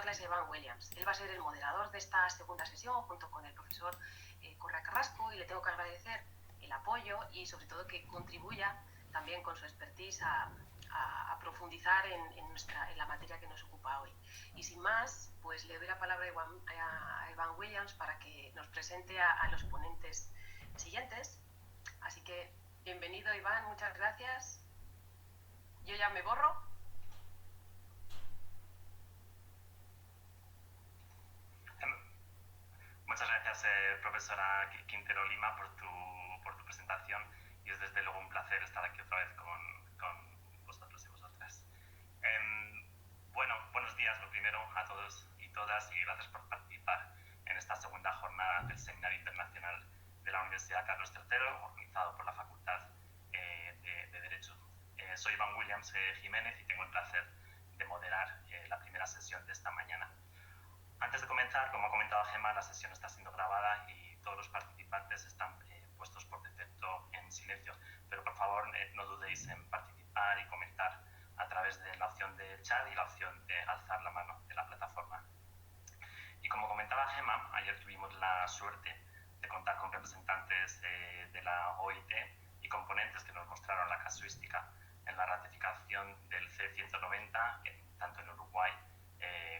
presentarles a Iván Williams. Él va a ser el moderador de esta segunda sesión junto con el profesor Correa Carrasco, y le tengo que agradecer el apoyo y sobre todo que contribuya también con su expertise a profundizar en la materia que nos ocupa hoy. Y sin más, pues le doy la palabra a Iván Williams para que nos presente a los ponentes siguientes. Así que bienvenido, Iván, muchas gracias. Yo ya me borro. Muchas gracias, profesora Quintero Lima, por tu presentación, y es desde luego un placer estar aquí otra vez con vosotros y vosotras. Bueno, buenos días lo primero a todos y todas, y gracias por participar en esta segunda jornada del Seminario Internacional de la Universidad Carlos III, organizado por la Facultad de Derecho. Soy Iván Williams Jiménez y tengo el placer de moderar la primera sesión de esta mañana. Antes de comenzar, como ha comentado Gemma, la sesión está siendo grabada y todos los participantes están puestos por defecto en silencio, pero por favor no dudéis en participar y comentar a través de la opción de chat y la opción de alzar la mano de la plataforma. Y como comentaba Gemma, ayer tuvimos la suerte de contar con representantes de la OIT y componentes que nos mostraron la casuística en la ratificación del C-190, tanto en Uruguay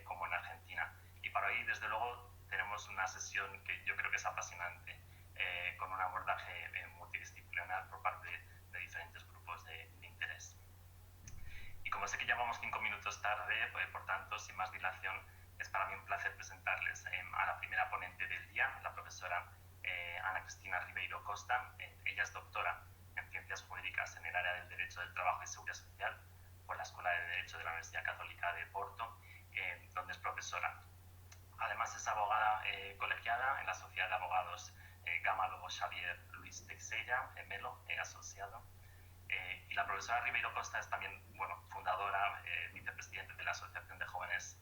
como en Argentina. Y para hoy, desde luego, tenemos una sesión que yo creo que es apasionante, con un abordaje multidisciplinar por parte de diferentes grupos de interés. Y como sé que ya vamos 5 minutos tarde, pues, por tanto, sin más dilación, es para mí un placer presentarles a la primera ponente del día, la profesora Ana Cristina Ribeiro Costa. Ella es doctora en Ciencias Jurídicas en el área del Derecho del Trabajo y Seguridad Social por la Escuela de Derecho de la Universidad Católica de Porto, donde es profesora. Además es abogada colegiada en la Sociedad de Abogados Gama Lobo Xavier Luis Teixeira Melo, asociado. Y la profesora Ribeiro Costa es también, bueno, fundadora, vicepresidente de la Asociación de Jóvenes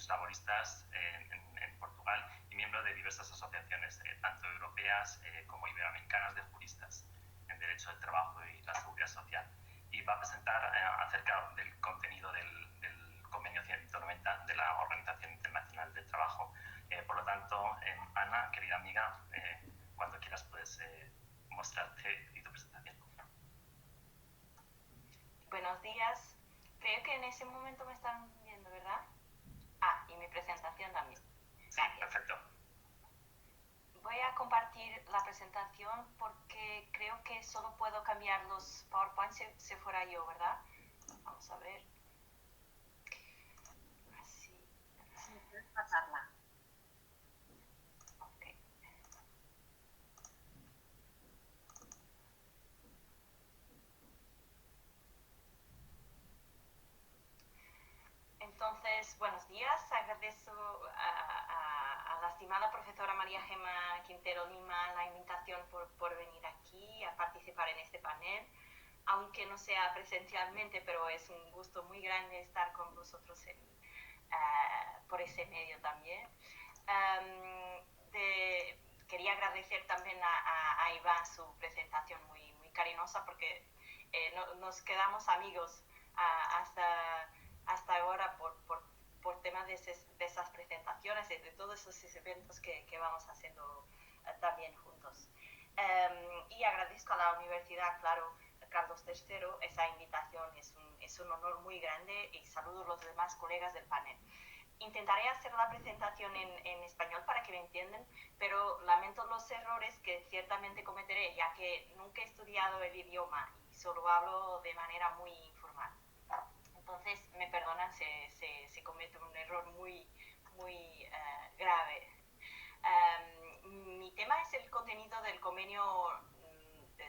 Laboristas en Portugal, y miembro de diversas asociaciones, tanto europeas como iberoamericanas, de juristas en Derecho del Trabajo y la Seguridad Social. Y va a presentar acerca del contenido del Convenio 190 de la Organización Internacional del Trabajo. Por lo tanto, Ana, querida amiga, cuando quieras puedes mostrarte y tu presentación. Buenos días. Creo que en ese momento me están viendo, ¿verdad? Y mi presentación también. Sí, perfecto. Voy a compartir la presentación porque creo que solo puedo cambiar los PowerPoint si fuera yo, ¿verdad? Vamos a ver. Así. Sí, puedes pasarla. Ok. Entonces, buenos días. Agradezco a la estimada profesora María Gemma Quintero Lima la invitación por venir aquí a participar en este panel, aunque no sea presencialmente, pero es un gusto muy grande estar con vosotros por ese medio también. Quería agradecer también a Iván su presentación muy, muy cariñosa, porque nos quedamos amigos hasta ahora por temas de esas presentaciones y de todos esos eventos que vamos haciendo también juntos. Y agradezco a la universidad, claro, Carlos III, esa invitación. Es un honor muy grande, y saludo a los demás colegas del panel. Intentaré hacer la presentación en español para que me entiendan, pero lamento los errores que ciertamente cometeré, ya que nunca he estudiado el idioma y solo hablo de manera muy informal. Entonces, me perdonan si cometo un error muy, muy grave. Mi tema es el contenido del convenio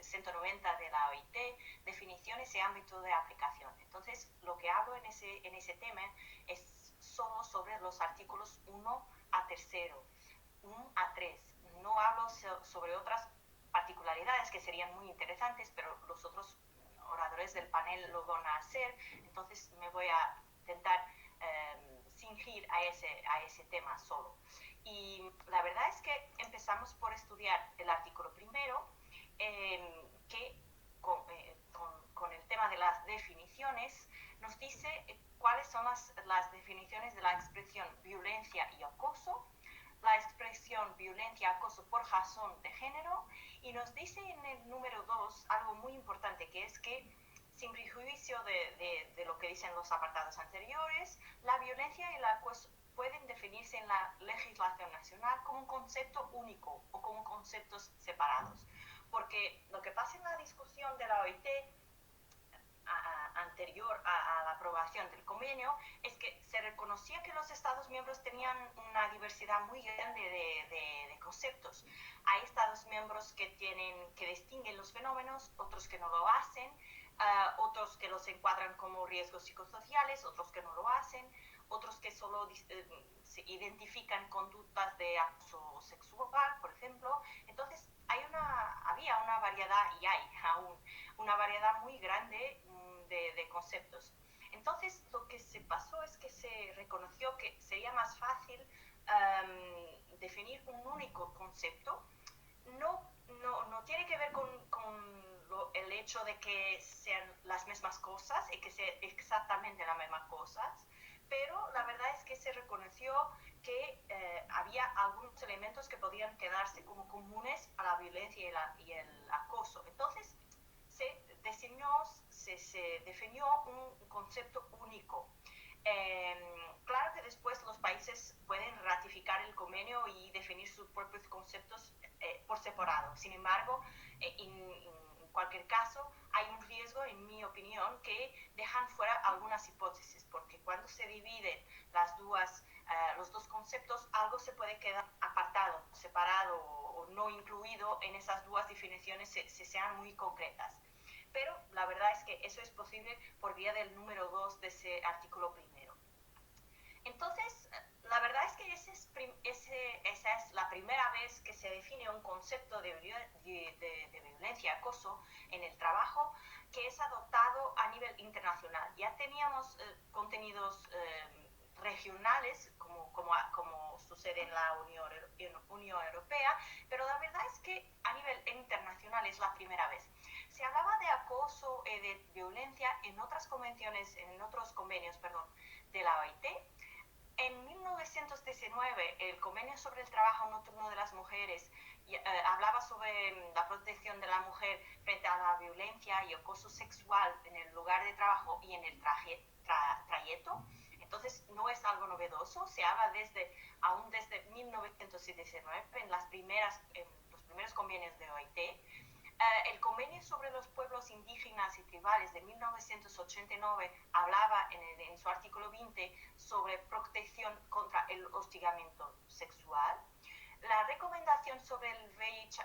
190 de la OIT, definiciones y ámbito de aplicación. Entonces, lo que hablo en ese tema es solo sobre los artículos 1 a 3, 1 a 3. No hablo sobre otras particularidades que serían muy interesantes, pero los otros oradores del panel lo van a hacer. Entonces, me voy a intentar cingir a ese tema solo. Y la verdad es que empezamos por estudiar el artículo primero, que con el tema de las definiciones nos dice cuáles son las definiciones de la expresión violencia y acoso, la expresión violencia y acoso por razón de género, y nos dice en el número 2 algo muy importante, que es que, sin prejuicio de lo que dicen los apartados anteriores, la violencia y el acoso pueden definirse en la legislación nacional como un concepto único o como conceptos separados. Porque lo que pasa en la discusión de la OIT anterior a la aprobación del convenio es que se reconocía que los Estados miembros tenían una diversidad muy grande de conceptos. Hay Estados miembros que distinguen los fenómenos, otros que no lo hacen, otros que los encuadran como riesgos psicosociales, otros que no lo hacen, otros que solo se identifican conductas de acoso sexual, por ejemplo. Entonces, había una variedad, y hay aún una variedad muy grande de conceptos. Entonces, lo que se pasó es que se reconoció que sería más fácil definir un único concepto. No tiene que ver con el hecho de que sean las mismas cosas y que sean exactamente las mismas cosas, pero la verdad es que se reconoció que había algunos elementos que podían quedarse como comunes a la violencia y el acoso. Entonces, se definió un concepto único. Claro que después los países pueden ratificar el convenio y definir sus propios conceptos por separado. Sin embargo, en cualquier caso, hay un riesgo, en mi opinión, que dejan fuera algunas hipótesis, porque cuando se dividen los dos conceptos, algo se puede quedar apartado, separado o no incluido en esas dos definiciones si sean muy concretas. Pero la verdad es que eso es posible por vía del número 2 de ese artículo primero. Entonces, la verdad es que esa es la primera vez que se define un concepto de violencia y acoso en el trabajo que es adoptado a nivel internacional. Ya teníamos contenidos regionales, como sucede en la Unión Europea, pero la verdad es que a nivel internacional es la primera vez. Se hablaba de acoso y de violencia en otros convenios, de la OIT. En 1919, el Convenio sobre el Trabajo Nocturno de las Mujeres hablaba sobre la protección de la mujer frente a la violencia y acoso sexual en el lugar de trabajo y en el trayecto. Entonces, no es algo novedoso, se habla aún desde 1919, en los primeros convenios de OIT. El Convenio sobre los Pueblos Indígenas y Tribales de 1989 hablaba en su artículo 20 sobre protección contra el hostigamiento sexual. La recomendación sobre el VIH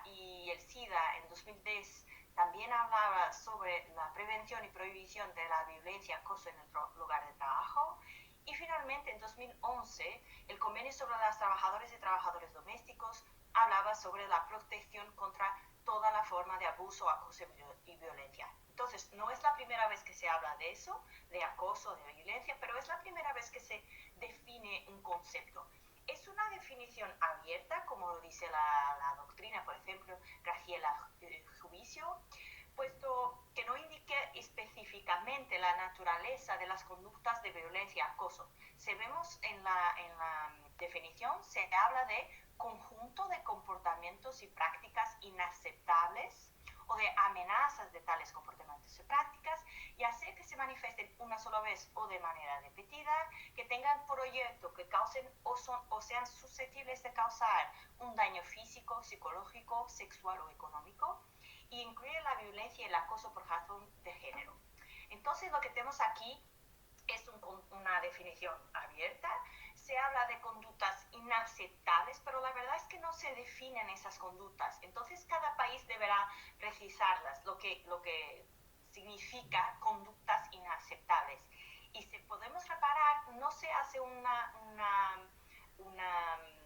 y el SIDA en 2010 también hablaba sobre la prevención y prohibición de la violencia y acoso en el lugar de trabajo. Y finalmente, en 2011, el Convenio sobre las trabajadoras y trabajadores domésticos hablaba sobre la protección contra toda la forma de abuso, acoso y violencia. Entonces, no es la primera vez que se habla de eso, de acoso, de violencia, pero es la primera vez que se define un concepto. Es una definición abierta, como lo dice la doctrina, por ejemplo, Graciela Juicio, puesto que no indique específicamente la naturaleza de las conductas de violencia y acoso. Si vemos en la definición, se habla de conjunto de comportamientos y prácticas inaceptables o de amenazas de tales comportamientos y prácticas, ya sea que se manifiesten una sola vez o de manera repetida, que tengan proyecto que causen o sean susceptibles de causar un daño físico, psicológico, sexual o económico, y incluye la violencia y el acoso por razón de género. Entonces, lo que tenemos aquí es una definición abierta. Se habla de conductas inaceptables, pero la verdad es que no se definen esas conductas. Entonces, cada país deberá precisarlas, lo que significa conductas inaceptables. Y si podemos reparar, no se hace una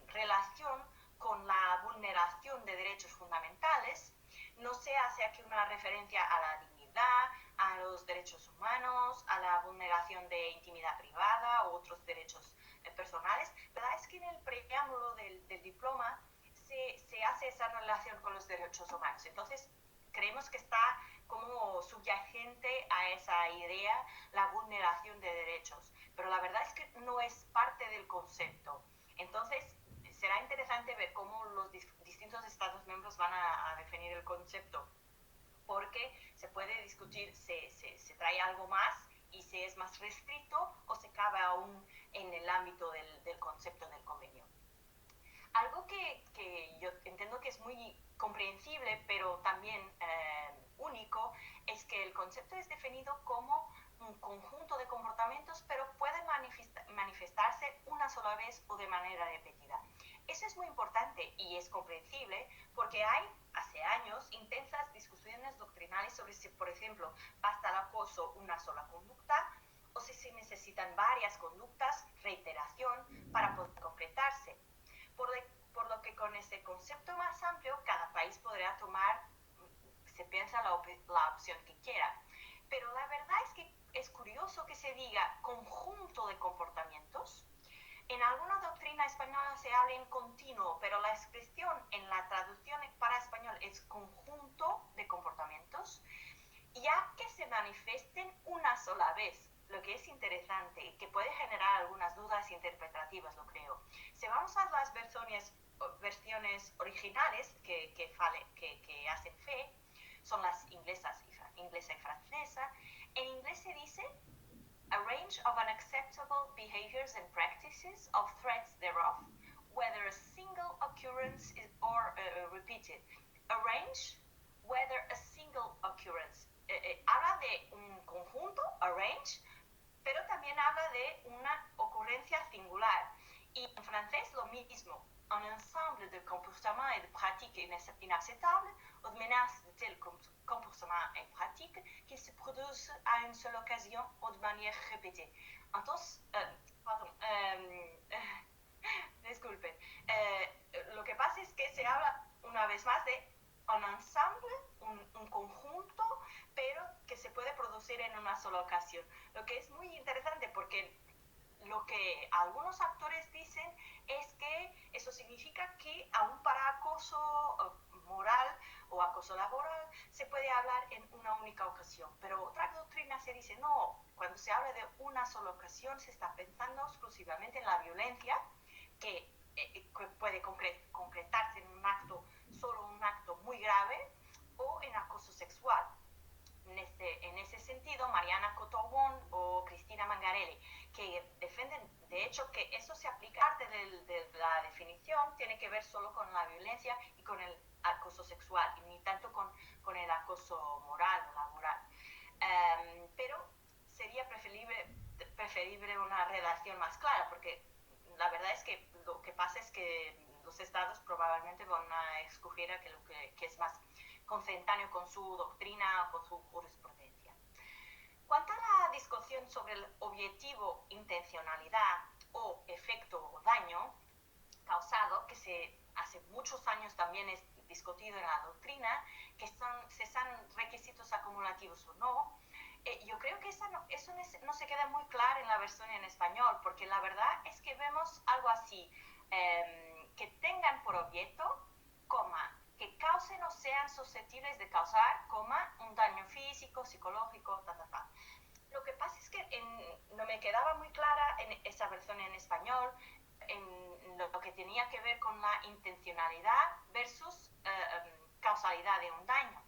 relación con la vulneración de derechos fundamentales, no se hace aquí una referencia a la dignidad, a los derechos humanos, a la vulneración de intimidad privada u otros derechos personales. La verdad es que en el preámbulo del diploma se hace esa relación con los derechos humanos. Entonces, creemos que está como subyacente a esa idea la vulneración de derechos, pero la verdad es que no es parte del concepto. Entonces, será interesante ver cómo los distintos Estados miembros van a definir el concepto, porque se puede discutir si se trae algo más y si es más restricto o se cabe aún en el ámbito del concepto del convenio. Algo que yo entiendo que es muy comprensible, pero también único, es que el concepto es definido como un conjunto de comportamientos, pero puede manifestarse una sola vez o de manera repetida. Eso es muy importante y es comprensible porque hay, hace años, intensas discusiones doctrinales sobre si, por ejemplo, basta el acoso una sola conducta o si se necesitan varias conductas, reiteración, para poder concretarse. Por lo que con ese concepto más amplio, cada país podrá tomar, se piensa, la opción que quiera. Pero la verdad es que es curioso que se diga conjunto de comportamientos. En alguna doctrina española se habla en continuo, pero la expresión en la traducción para español es conjunto de comportamientos, ya que se manifiesten una sola vez, lo que es interesante y que puede generar algunas dudas interpretativas, lo creo. Si vamos a las versiones originales que hacen fe, son las inglesa y francesa. En inglés se dice a range of unacceptable behaviors and practices of threats thereof, whether a single occurrence or repeated. A range, whether a single occurrence. Habla de un conjunto, a range, pero también habla de una ocurrencia singular. Y en francés lo mismo, un ensemble de comportements et de pratiques inacceptables ou de menaces de tels comportements et pratiques qui se produisent à une seule occasion ou de manière répétée. Entonces, disculpen, lo que pasa es que se habla una vez más de un ensemble, un conjunto, pero que se puede producir en una sola ocasión. Lo que es muy interesante porque lo que algunos actores dicen es que eso significa que aún para acoso moral o acoso laboral se puede hablar en una única ocasión, pero otra doctrina se dice no, cuando se habla de una sola ocasión se está pensando exclusivamente en la violencia que puede concretarse en un acto, solo un acto muy grave, o en acoso sexual. En ese sentido, Mariana Cotobón o Cristina Mangarelli, que defienden, de hecho, que eso se aplica, parte de la definición tiene que ver solo con la violencia y con el acoso sexual, y ni tanto con el acoso moral o laboral. Pero sería preferible una redacción más clara, porque la verdad es que lo que pasa es que los estados probablemente van a escoger aquello que es más consentáneo con su doctrina o con su jurisprudencia. Cuanto a la discusión sobre el objetivo, intencionalidad o efecto o daño causado, que hace muchos años también es discutido en la doctrina, que si son requisitos acumulativos o no, yo creo que eso no se queda muy claro en la versión en español, porque la verdad es que vemos algo así, que tengan por objeto, que causen o sean susceptibles de causar, un daño físico, psicológico, Lo que pasa es que no me quedaba muy clara en esa versión en español, en lo que tenía que ver con la intencionalidad versus causalidad de un daño.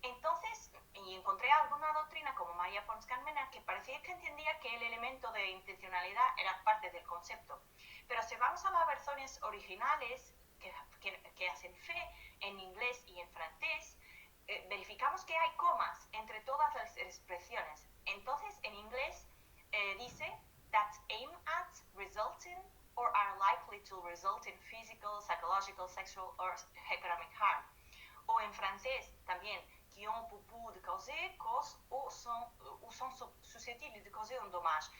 Entonces, y encontré alguna doctrina como María Pons Carmena que parecía que entendía que el elemento de intencionalidad era parte del concepto. Pero si vamos a las versiones originales que hacen fe en inglés y en francés, verificamos que hay comas entre todas las expresiones. Entonces, en inglés dice that aim at, result in, or are likely to result in physical, psychological, sexual or economic harm. O en francés también, qui ont pour but de causer, cause ou sont susceptibles de causer un dommage.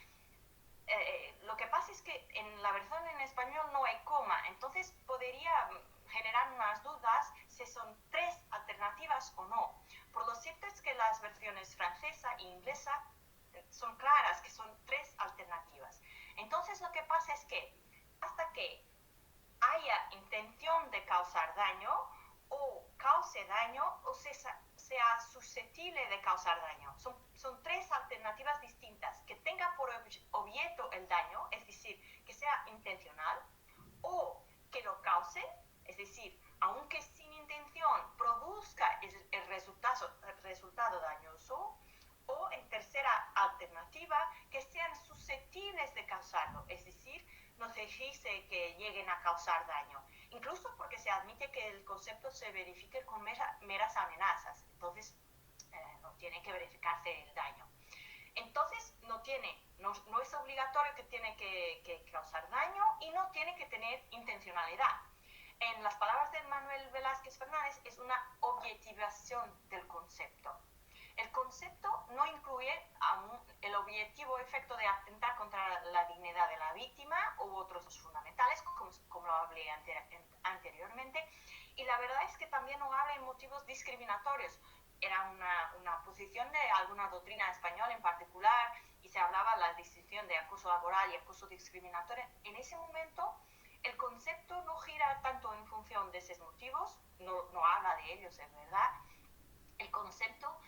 Lo que pasa es que en la versión en español no hay coma, entonces podría generar unas dudas si son tres alternativas o no. Por lo cierto es que las versiones francesa e inglesa son claras, que son tres alternativas. Entonces lo que pasa es que hasta que haya intención de causar daño o cause daño o se sea susceptible de causar daño. Son tres alternativas distintas: que tenga por objeto el daño, es decir, que sea intencional, o que lo cause, es decir, aunque sin intención produzca el resultado dañoso, o en tercera alternativa, que sean susceptibles de causarlo, es decir, no se dice que lleguen a causar daño, incluso porque se admite que el concepto se verifique con meras amenazas, entonces no tiene que verificarse el daño. Entonces no es obligatorio que tiene que causar daño y no tiene que tener intencionalidad. En las palabras de Manuel Velázquez Fernández, es una objetivación del concepto. El concepto no incluye el objetivo efecto de atentar contra la dignidad de la víctima u otros fundamentales, como lo hablé anteriormente, y la verdad es que también no habla en motivos discriminatorios. Era una posición de alguna doctrina española en particular, y se hablaba de la distinción de acoso laboral y acoso discriminatorio. En ese momento, el concepto no gira tanto en función de esos motivos, no habla de ellos, es verdad. El concepto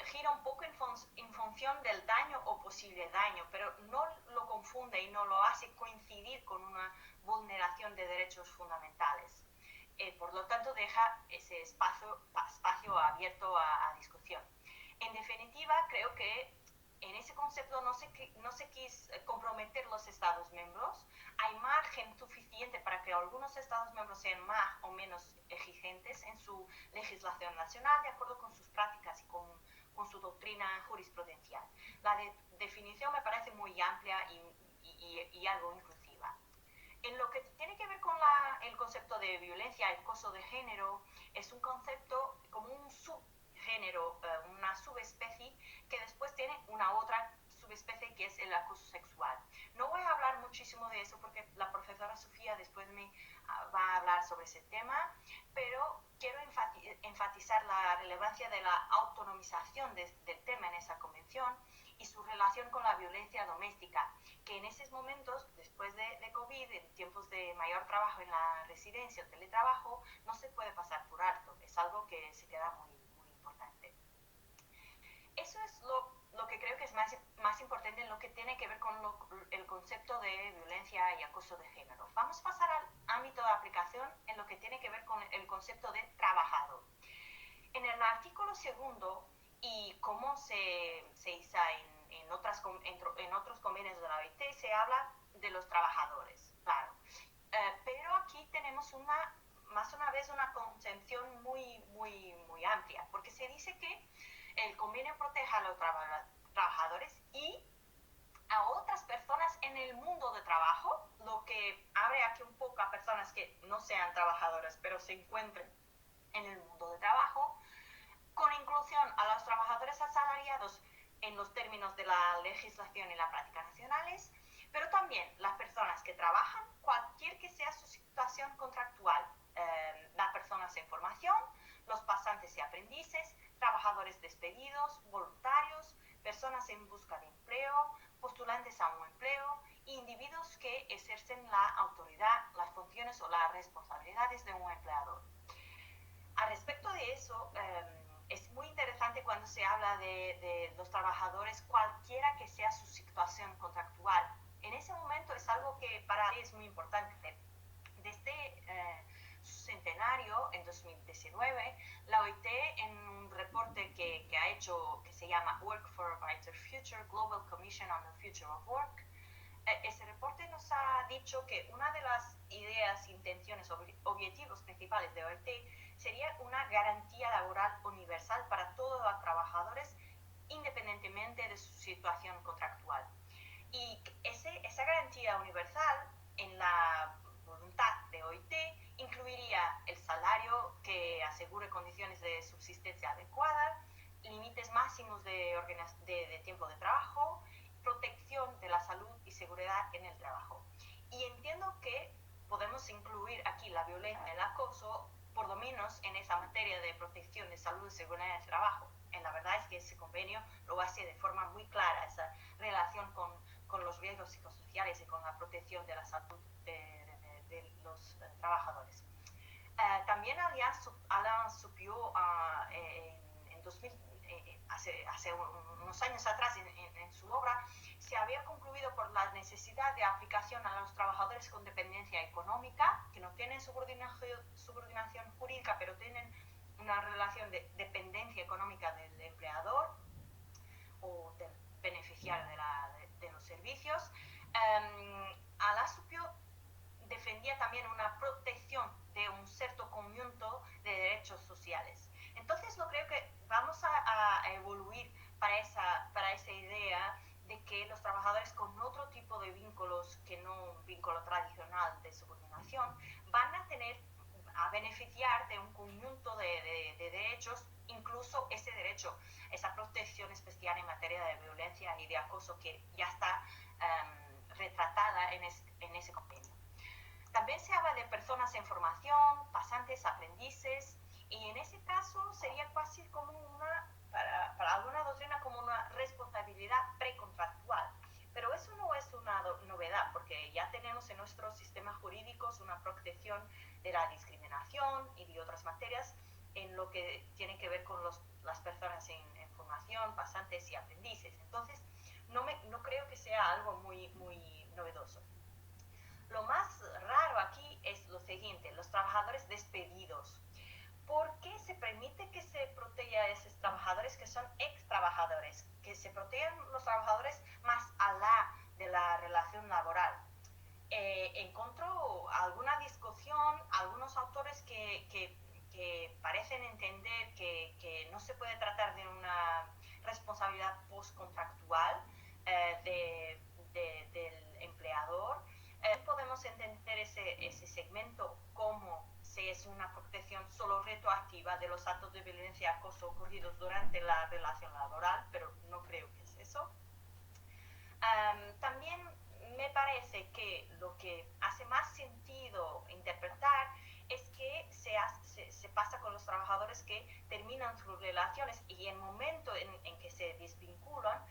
gira un poco en función del daño o posible daño, pero no lo confunde y no lo hace coincidir con una vulneración de derechos fundamentales. Por lo tanto, deja ese espacio abierto a discusión. En definitiva, creo que en ese concepto no se quis comprometer los Estados miembros. Hay margen suficiente para que algunos Estados miembros sean más o menos exigentes en su legislación nacional, de acuerdo con sus prácticas y con su doctrina jurisprudencial. La definición me parece muy amplia y algo inclusiva. En lo que tiene que ver con el concepto de violencia y acoso de género, es un concepto como un subgénero, una subespecie, que después tiene una otra subespecie, que es el acoso sexual. No voy a hablar muchísimo de eso porque la profesora Sofía después me va a hablar sobre ese tema, pero quiero enfatizar la relevancia de la autonomización del tema en esa convención y su relación con la violencia doméstica, que en esos momentos, después de COVID, en tiempos de mayor trabajo en la residencia o teletrabajo, no se puede pasar por alto. Es algo que se queda muy, muy importante. Eso es lo que creo que es más importante en lo que tiene que ver con el concepto de violencia y acoso de género. Vamos a pasar al ámbito de aplicación en lo que tiene que ver con el concepto de trabajador. En el artículo 2, y como se hizo en otros convenios de la OIT, se habla de los trabajadores, claro. Pero aquí tenemos más una vez una concepción muy, muy, muy amplia, porque se dice que el convenio protege a los trabajadores y a otras personas en el mundo de trabajo, lo que abre aquí un poco a personas que no sean trabajadoras, pero se encuentren en el mundo de trabajo, con inclusión a los trabajadores asalariados en los términos de la legislación y la práctica nacionales, pero también las personas que trabajan, cualquier que sea su situación contractual, las personas en formación, los pasantes y aprendices, trabajadores despedidos, voluntarios, personas en busca de empleo, postulantes a un empleo, e individuos que ejercen la autoridad, las funciones o las responsabilidades de un empleador. Al respecto de eso, es muy interesante cuando se habla de los trabajadores, cualquiera que sea su situación contractual. En ese momento es algo que para mí es muy importante. Desde su centenario, en 2019, la OIT, en un reporte que ha hecho, que se llama Work for a Brighter Future, Global Commission on the Future of Work, ese reporte nos ha dicho que una de las ideas, intenciones, objetivos principales de OIT sería una garantía laboral universal para todos los trabajadores, independientemente de su situación contractual. Y esa garantía universal, en la voluntad de OIT, incluiría el salario que asegure condiciones de subsistencia adecuadas, límites máximos de tiempo de trabajo, protección de la salud y seguridad en el trabajo. Y entiendo que podemos incluir aquí la violencia y el acoso, por lo menos en esa materia de protección de salud y seguridad en el trabajo. La verdad es que ese convenio lo hace de forma muy clara, esa relación con los riesgos psicosociales y con la protección de la salud de los trabajadores. También Alain Supiot en hace unos años atrás en su obra, se había concluido por la necesidad de aplicación a los trabajadores con dependencia económica, que no tienen subordinación jurídica, pero tienen una relación de dependencia económica del empleador o del beneficiario de los servicios. Alasupio defendía también una protección de un cierto conjunto de derechos sociales. Entonces, yo creo que vamos a evoluir para esa idea de que los trabajadores con otro tipo de vínculos que no un vínculo tradicional de subordinación van a beneficiar de un conjunto de derechos, incluso ese derecho, esa protección especial en materia de violencia y de acoso que ya está retratada en ese convenio. También se habla de personas en formación, pasantes, aprendices, y en ese caso sería casi como para alguna doctrina, como una responsabilidad precontractual. Pero eso no es una novedad, porque ya tenemos en nuestros sistemas jurídicos una protección de la discriminación y de otras materias en lo que tiene que ver con las personas en formación, pasantes y aprendices. Entonces, no creo que sea algo muy novedoso. Lo más raro aquí es lo siguiente, los trabajadores despedidos. ¿Por qué se permite que se proteja a esos trabajadores que son ex trabajadores? Que se protejan los trabajadores más allá de la relación laboral. Encontró alguna discusión, algunos autores que parecen entender que no se puede tratar de una responsabilidad postcontractual del empleador. Podemos entender ese segmento como si es una protección solo retroactiva de los actos de violencia y acoso ocurridos durante la relación laboral, pero no creo que es eso. También me parece que lo que hace más sentido interpretar es que se pasa con los trabajadores que terminan sus relaciones y en el momento en que se desvinculan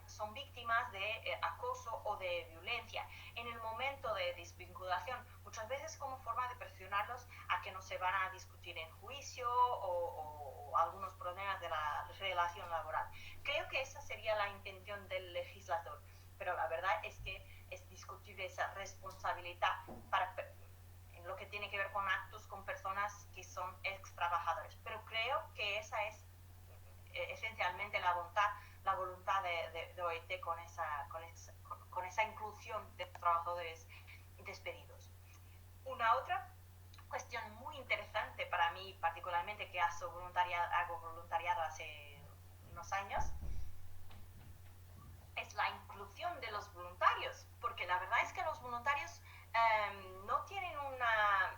son víctimas de acoso o de violencia. En el momento de desvinculación, muchas veces como forma de presionarlos a que no se van a discutir en juicio o algunos problemas de la relación laboral. Creo que esa sería la intención del legislador, pero la verdad es que es discutible esa responsabilidad en lo que tiene que ver con actos con personas que son ex trabajadores. Pero creo que esa es esencialmente la voluntad de OIT con esa inclusión de trabajadores despedidos. Una otra cuestión muy interesante para mí, particularmente que hago voluntariado hace unos años, es la inclusión de los voluntarios, porque la verdad es que los voluntarios no tienen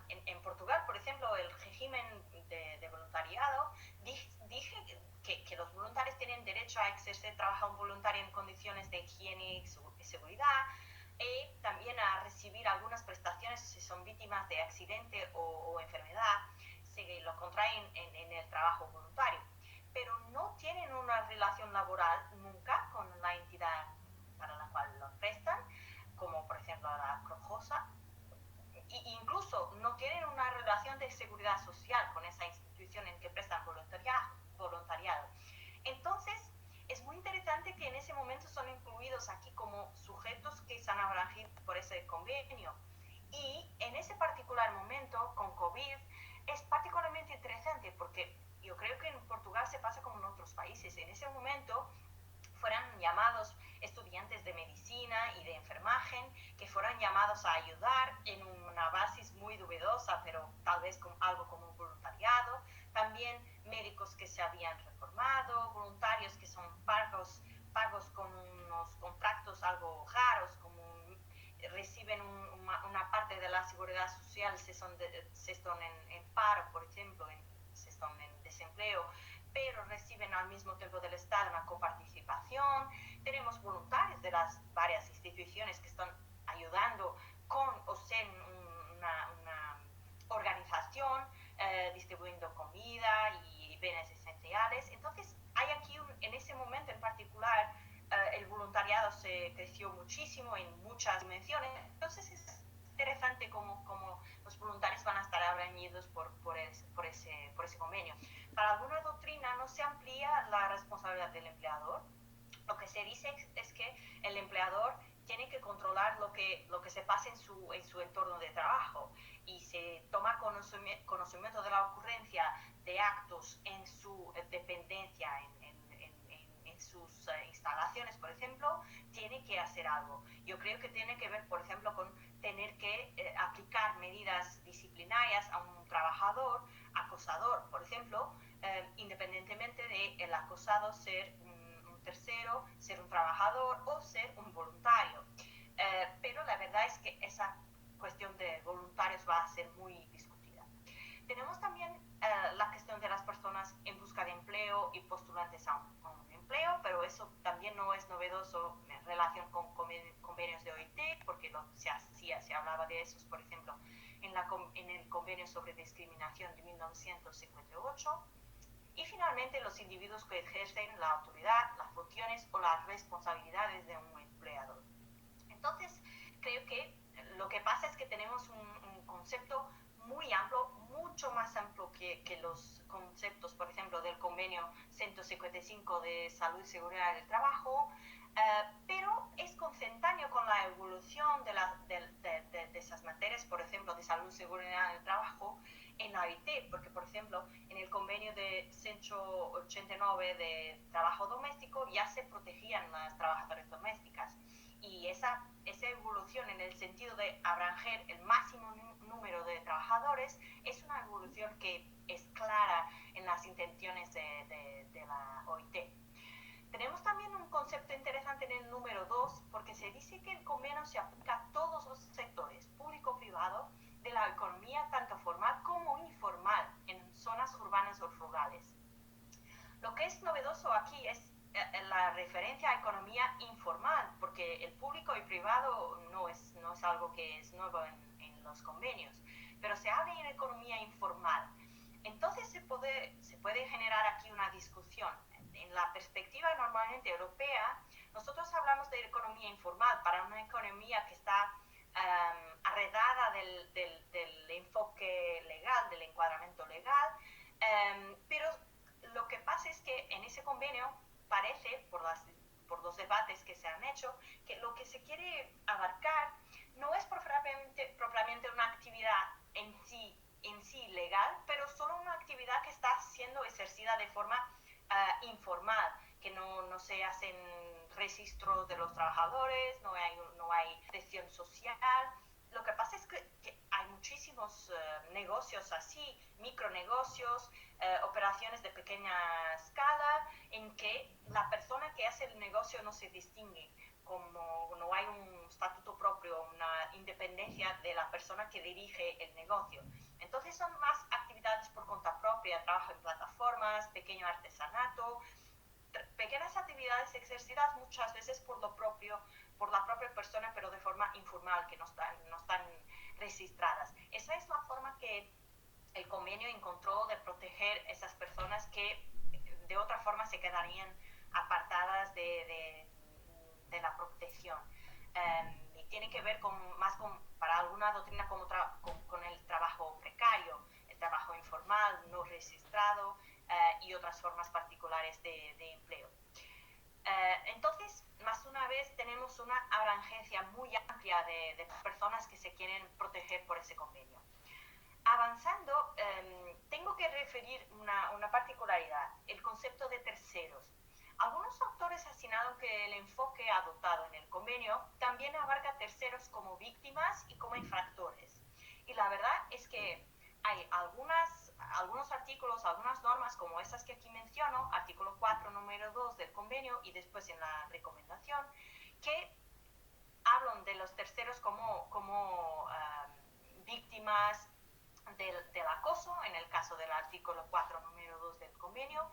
en Portugal, por ejemplo, el régimen de voluntariado, dije que los voluntarios tienen derecho a ejercer trabajo voluntario en condiciones de higiene y seguridad, y también a recibir algunas prestaciones si son víctimas de accidente o enfermedad, si lo contraen en el trabajo voluntario. Pero no tienen una relación laboral nunca con la entidad para la cual lo prestan, como por ejemplo la Cruz Roja, e incluso no tienen una relación de seguridad social con esa institución en que prestan voluntariado. Entonces, es muy interesante que en ese momento son incluidos aquí como sujetos que están abrangidos por ese convenio. Y en ese particular momento, con COVID, es particularmente interesante porque yo creo que en Portugal se pasa como en otros países. En ese momento fueran llamados estudiantes de medicina y de enfermaje, que fueran llamados a ayudar en una base muy dudosa, pero tal vez con algo como un voluntariado. También médicos que se habían reformado, voluntarios que son pagos con unos contratos algo raros, como reciben una parte de la seguridad social si están en paro, por ejemplo, si están en desempleo, pero reciben al mismo tiempo del Estado una coparticipación. Tenemos voluntarios de las varias instituciones que están ayudando con o sin una organización, distribuyendo comida y bienes esenciales. Entonces, hay aquí, en ese momento en particular, el voluntariado se creció muchísimo en muchas dimensiones. Entonces, es interesante cómo los voluntarios van a estar abreñidos por ese convenio. Para alguna doctrina no se amplía la responsabilidad del empleador. Lo que se dice es que el empleador tiene que controlar lo que se pasa en su entorno de trabajo y se toma conocimiento de la ocurrencia de actos en su dependencia, en sus instalaciones, por ejemplo, tiene que hacer algo. Yo creo que tiene que ver, por ejemplo, con tener que aplicar medidas disciplinarias a un trabajador acosador, por ejemplo, independientemente de el acosado ser un tercero, ser un trabajador o ser un voluntario. Pero la verdad es que esa cuestión de voluntarios va a ser muy discutida. Tenemos también la cuestión de las personas en busca de empleo y postulantes a un empleo, pero eso también no es novedoso en relación con convenios de OIT, porque se hablaba de esos, por ejemplo, en el convenio sobre discriminación de 1958. Y finalmente, los individuos que ejercen la autoridad, las funciones o las responsabilidades de un empleador. Entonces, creo que lo que pasa es que tenemos un concepto muy amplio, mucho más amplio que los conceptos, por ejemplo, del convenio 155 de salud y seguridad del trabajo, pero es consentáneo con la evolución de esas materias, por ejemplo, de salud y seguridad del trabajo en la OIT, porque, por ejemplo, en el convenio de 189 de trabajo doméstico ya se protegían las trabajadoras domésticas. Y esa evolución en el sentido de abranger el máximo número de trabajadores es una evolución que es clara en las intenciones de la OIT. Tenemos también un concepto interesante en el número 2, porque se dice que el convenio se aplica a todos los sectores, público-privado, de la economía tanto formal como informal, en zonas urbanas o rurales. Lo que es novedoso aquí es la referencia a economía informal, porque el público y privado no es algo que es nuevo en los convenios, pero se habla en economía informal. Entonces se puede generar aquí una discusión. En la perspectiva normalmente europea, nosotros hablamos de economía informal para una economía que está arredada del enfoque legal, del encuadramiento legal, pero lo que pasa es que en ese convenio parece, por los debates que se han hecho, que lo que se quiere abarcar no es propiamente una actividad en sí legal, pero solo una actividad que está siendo ejercida de forma informal, que no se hacen registros de los trabajadores, no hay presión social. Lo que pasa es que hay muchísimos negocios así, micronegocios, operaciones de pequeña escala, en que la persona que hace el negocio no se distingue, como no hay un estatuto propio, una independencia de la persona que dirige el negocio. Entonces son más actividades por cuenta propia, trabajo en plataformas, pequeño artesanato, pequeñas actividades ejercidas muchas veces por la propia persona, pero de forma informal, que no están registradas. Esa es la forma que el convenio encontró de proteger esas personas que de otra forma se quedarían apartadas de la protección. Y tiene que ver para alguna doctrina con el trabajo precario, el trabajo informal, no registrado, y otras formas particulares de empleo. Entonces, más una vez, tenemos una abrangencia muy amplia de personas que se quieren proteger por ese convenio. Avanzando, tengo que referir una particularidad, el concepto de terceros. Algunos autores han señalado que el enfoque adoptado en el convenio también abarca terceros como víctimas y como infractores. Y la verdad es que hay algunos artículos, algunas normas como esas que aquí menciono, artículo 4, número 2 del convenio y después en la recomendación, que hablan de los terceros como víctimas del acoso, en el caso del artículo 4, número 2 del convenio,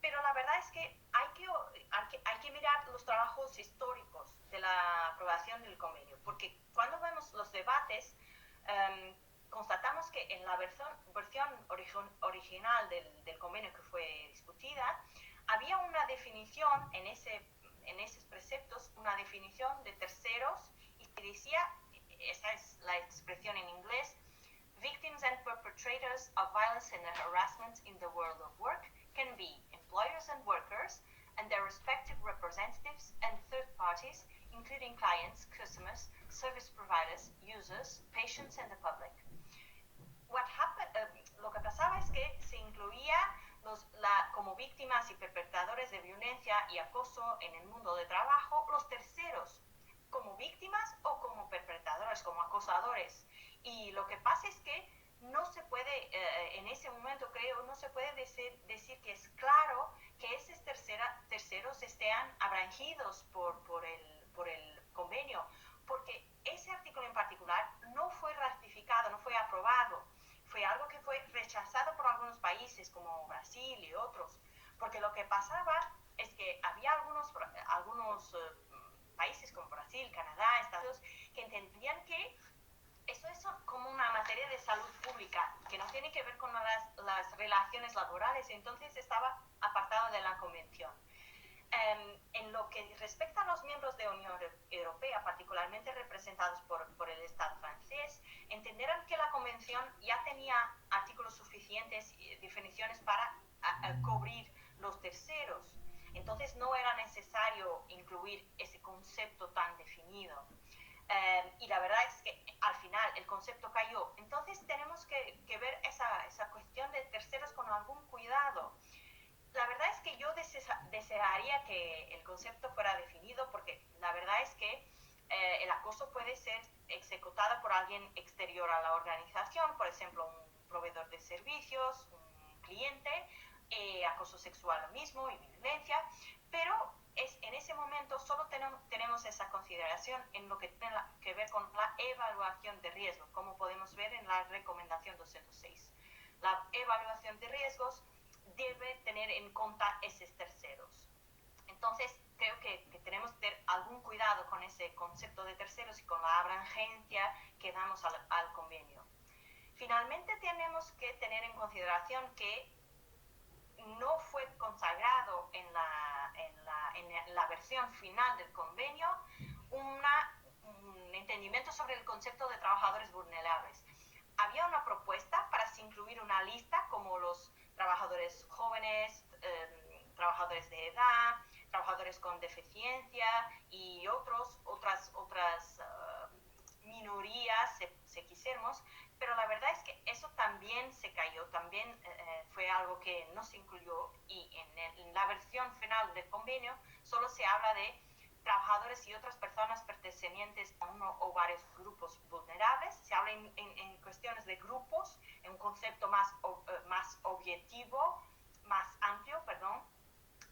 pero la verdad es que hay que mirar los trabajos históricos de la aprobación del convenio, porque cuando vemos los debates, constatamos que en la versión original del convenio que fue discutida, había una definición en esos preceptos, una definición de terceros, y se decía esa es la expresión en inglés, victims and perpetrators of violence and harassment in the world of work can be employers and workers and their respective representatives and third parties, including clients, customers, service providers, users, patients and the public. Lo que pasaba es que se incluía como víctimas y perpetradores de violencia y acoso en el mundo de trabajo los terceros, como víctimas o como perpetradores, como acosadores. Y lo que pasa es que no se puede, en ese momento creo, no se puede decir que es claro que esos terceros estén abrangidos por el convenio, porque ese artículo en particular no fue ratificado, no fue aprobado. Fue algo que fue rechazado por algunos países como Brasil y otros, porque lo que pasaba es que había algunos países como Brasil, Canadá, Estados Unidos, que entendían que eso es como una materia de salud pública, que no tiene que ver con las relaciones laborales, entonces estaba apartado de la convención. En lo que respecta a los miembros de la Unión Europea, particularmente representados por el Estado francés, entendieron que la Convención ya tenía artículos suficientes y definiciones para cubrir los terceros. Entonces no era necesario incluir ese concepto tan definido. Y la verdad es que al final el concepto cayó. Entonces tenemos que ver esa cuestión de terceros con algún cuidado. La verdad es que yo desearía que el concepto fuera definido, porque la verdad es que el acoso puede ser ejecutado por alguien exterior a la organización, por ejemplo, un proveedor de servicios, un cliente, acoso sexual lo mismo y violencia, pero en ese momento solo tenemos esa consideración en lo que tiene que ver con la evaluación de riesgos, como podemos ver en la recomendación 206. La evaluación de riesgos debe tener en cuenta esos terceros. Entonces, creo que tenemos que tener algún cuidado con ese concepto de terceros y con la abrangencia que damos al convenio. Finalmente, tenemos que tener en consideración que no fue consagrado en la versión final del convenio un entendimiento sobre el concepto de trabajadores vulnerables. Había una propuesta para incluir una lista como los trabajadores jóvenes, trabajadores de edad, trabajadores con deficiencia y otras minorías, si quisiéramos, pero la verdad es que eso también se cayó, también fue algo que no se incluyó, y en la versión final del convenio solo se habla de trabajadores y otras personas pertenecientes a uno o varios grupos vulnerables. Se habla en cuestiones de grupos, en un concepto más objetivo, más amplio,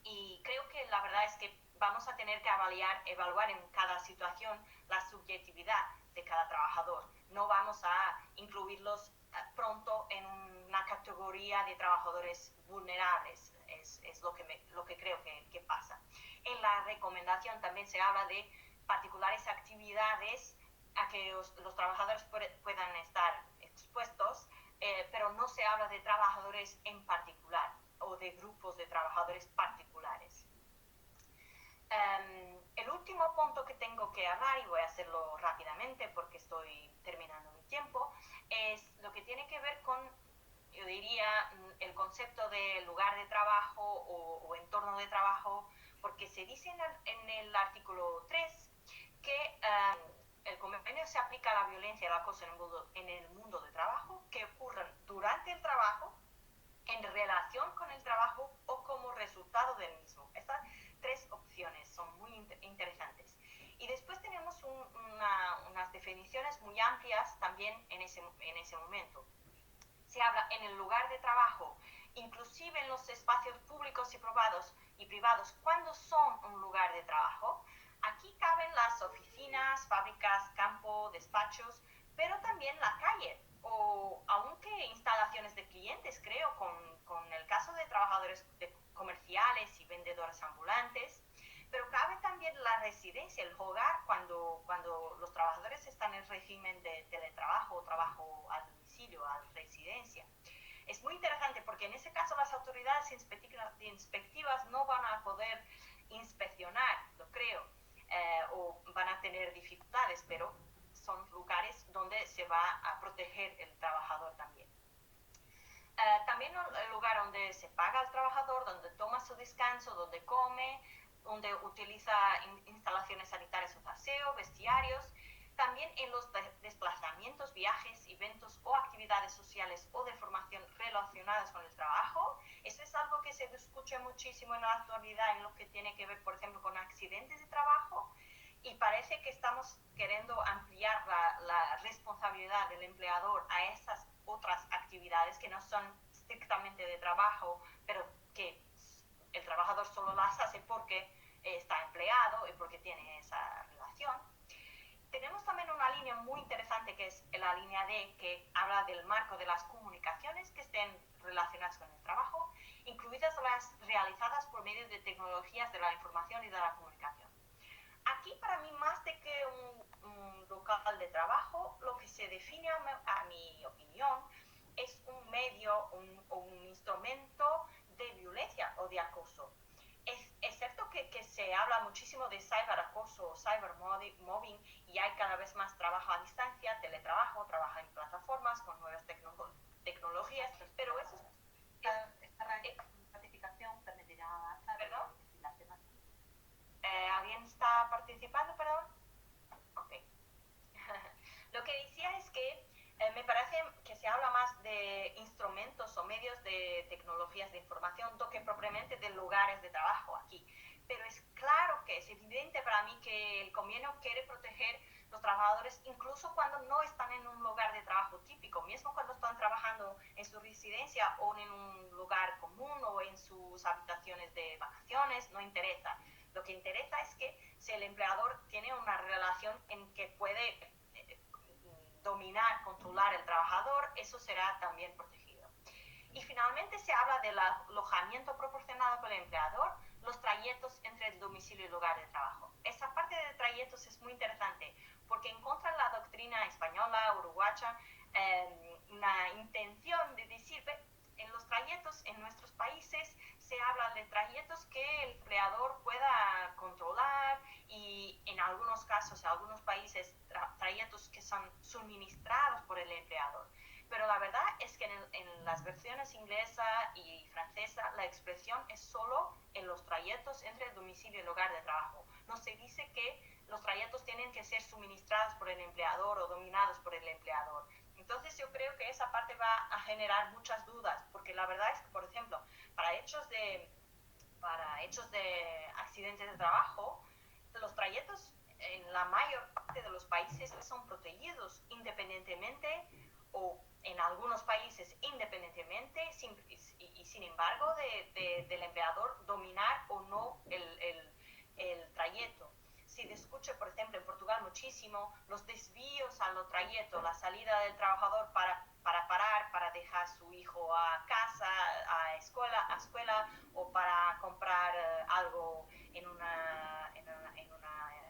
y creo que la verdad es que vamos a tener que evaluar en cada situación la subjetividad de cada trabajador. No vamos a incluirlos pronto en una categoría de trabajadores vulnerables, es lo que creo que pasa. En la recomendación también se habla de particulares actividades a que los trabajadores puedan estar expuestos, pero no se habla de trabajadores en particular o de grupos de trabajadores particulares. El último punto que tengo que hablar, y voy a hacerlo rápidamente porque estoy terminando mi tiempo, es lo que tiene que ver con, yo diría, el concepto de lugar de trabajo o entorno de trabajo, porque se dice en el artículo 3 que el convenio se aplica a la violencia y el acoso en el mundo de trabajo que ocurren durante el trabajo, en relación con el trabajo o como resultado del mismo. Estas tres opciones son muy interesantes. Y después tenemos unas definiciones muy amplias también en ese momento. Se habla en el lugar de trabajo, inclusive en los espacios públicos y privados, cuando son un lugar de trabajo. Aquí caben las oficinas, fábricas, campo, despachos, pero también la calle, o aunque instalaciones de clientes, creo, con el caso de trabajadores comerciales y vendedores ambulantes, pero cabe también la residencia, el hogar, cuando los trabajadores están en régimen de teletrabajo o trabajo al domicilio, a la residencia. Es muy interesante porque en ese caso las autoridades inspectivas no van a poder inspeccionar, lo creo, o van a tener dificultades, pero son lugares donde se va a proteger el trabajador también. También el lugar donde se paga al trabajador, donde toma su descanso, donde come, donde utiliza instalaciones sanitarias o de aseo, vestiarios. También en los desplazamientos, viajes, eventos o actividades sociales o de formación relacionadas con el trabajo. Eso es algo que se discute muchísimo en la actualidad en lo que tiene que ver, por ejemplo, con accidentes de trabajo. Y parece que estamos queriendo ampliar la responsabilidad del empleador a esas otras actividades que no son estrictamente de trabajo, pero que el trabajador solo las hace porque está empleado y porque tiene esa relación. Tenemos también una línea muy interesante que es la línea D, que habla del marco de las comunicaciones que estén relacionadas con el trabajo, incluidas las realizadas por medio de tecnologías de la información y de la comunicación. Aquí, para mí, más de que un local de trabajo, lo que se define, a mi opinión, es un medio o un instrumento de violencia o de acoso. Es cierto que se habla muchísimo de cyberacoso o cybermobbing y hay cada vez más trabajo a distancia, teletrabajo, trabajo en plataformas con nuevas tecnologías, pero eso esta ratificación permitirá avanzar. ¿Perdón? ¿Alguien está participando, perdón? Ok. Lo que decía es que me parece que se habla más de instrumentos o medios de tecnologías de información do que propiamente de lugares de trabajo aquí. Pero es claro que es evidente para mí que el convenio quiere proteger los trabajadores incluso cuando no están en un lugar de trabajo típico, mismo cuando están trabajando en su residencia o en un lugar común o en sus habitaciones de vacaciones, no interesa. Lo que interesa es que si el empleador tiene una relación en que puede dominar, controlar el trabajador, eso será también protegido. Y finalmente se habla del alojamiento proporcionado por el empleador, los trayectos entre el domicilio y el lugar de trabajo. Esa parte de trayectos es muy interesante porque encuentra la doctrina española, uruguaya, una intención de decir, en los trayectos en nuestros países se habla de trayectos que el empleador pueda controlar y en algunos casos, en algunos países, trayectos que son suministrados por el empleador. Pero la verdad es que en las versiones inglesa y francesa la expresión es solo en los trayectos entre el domicilio y el lugar de trabajo. No se dice que los trayectos tienen que ser suministrados por el empleador o dominados por el empleador. Entonces yo creo que esa parte va a generar muchas dudas, porque la verdad es que, por ejemplo, para hechos de accidentes de trabajo, los trayectos en la mayor parte de los países son protegidos independientemente o en algunos países independientemente y sin embargo del empleador dominar o no el trayecto. Se discute, por ejemplo, en Portugal muchísimo los desvíos a los trayectos, la salida del trabajador para parar, para dejar a su hijo a casa, a escuela o para comprar algo en una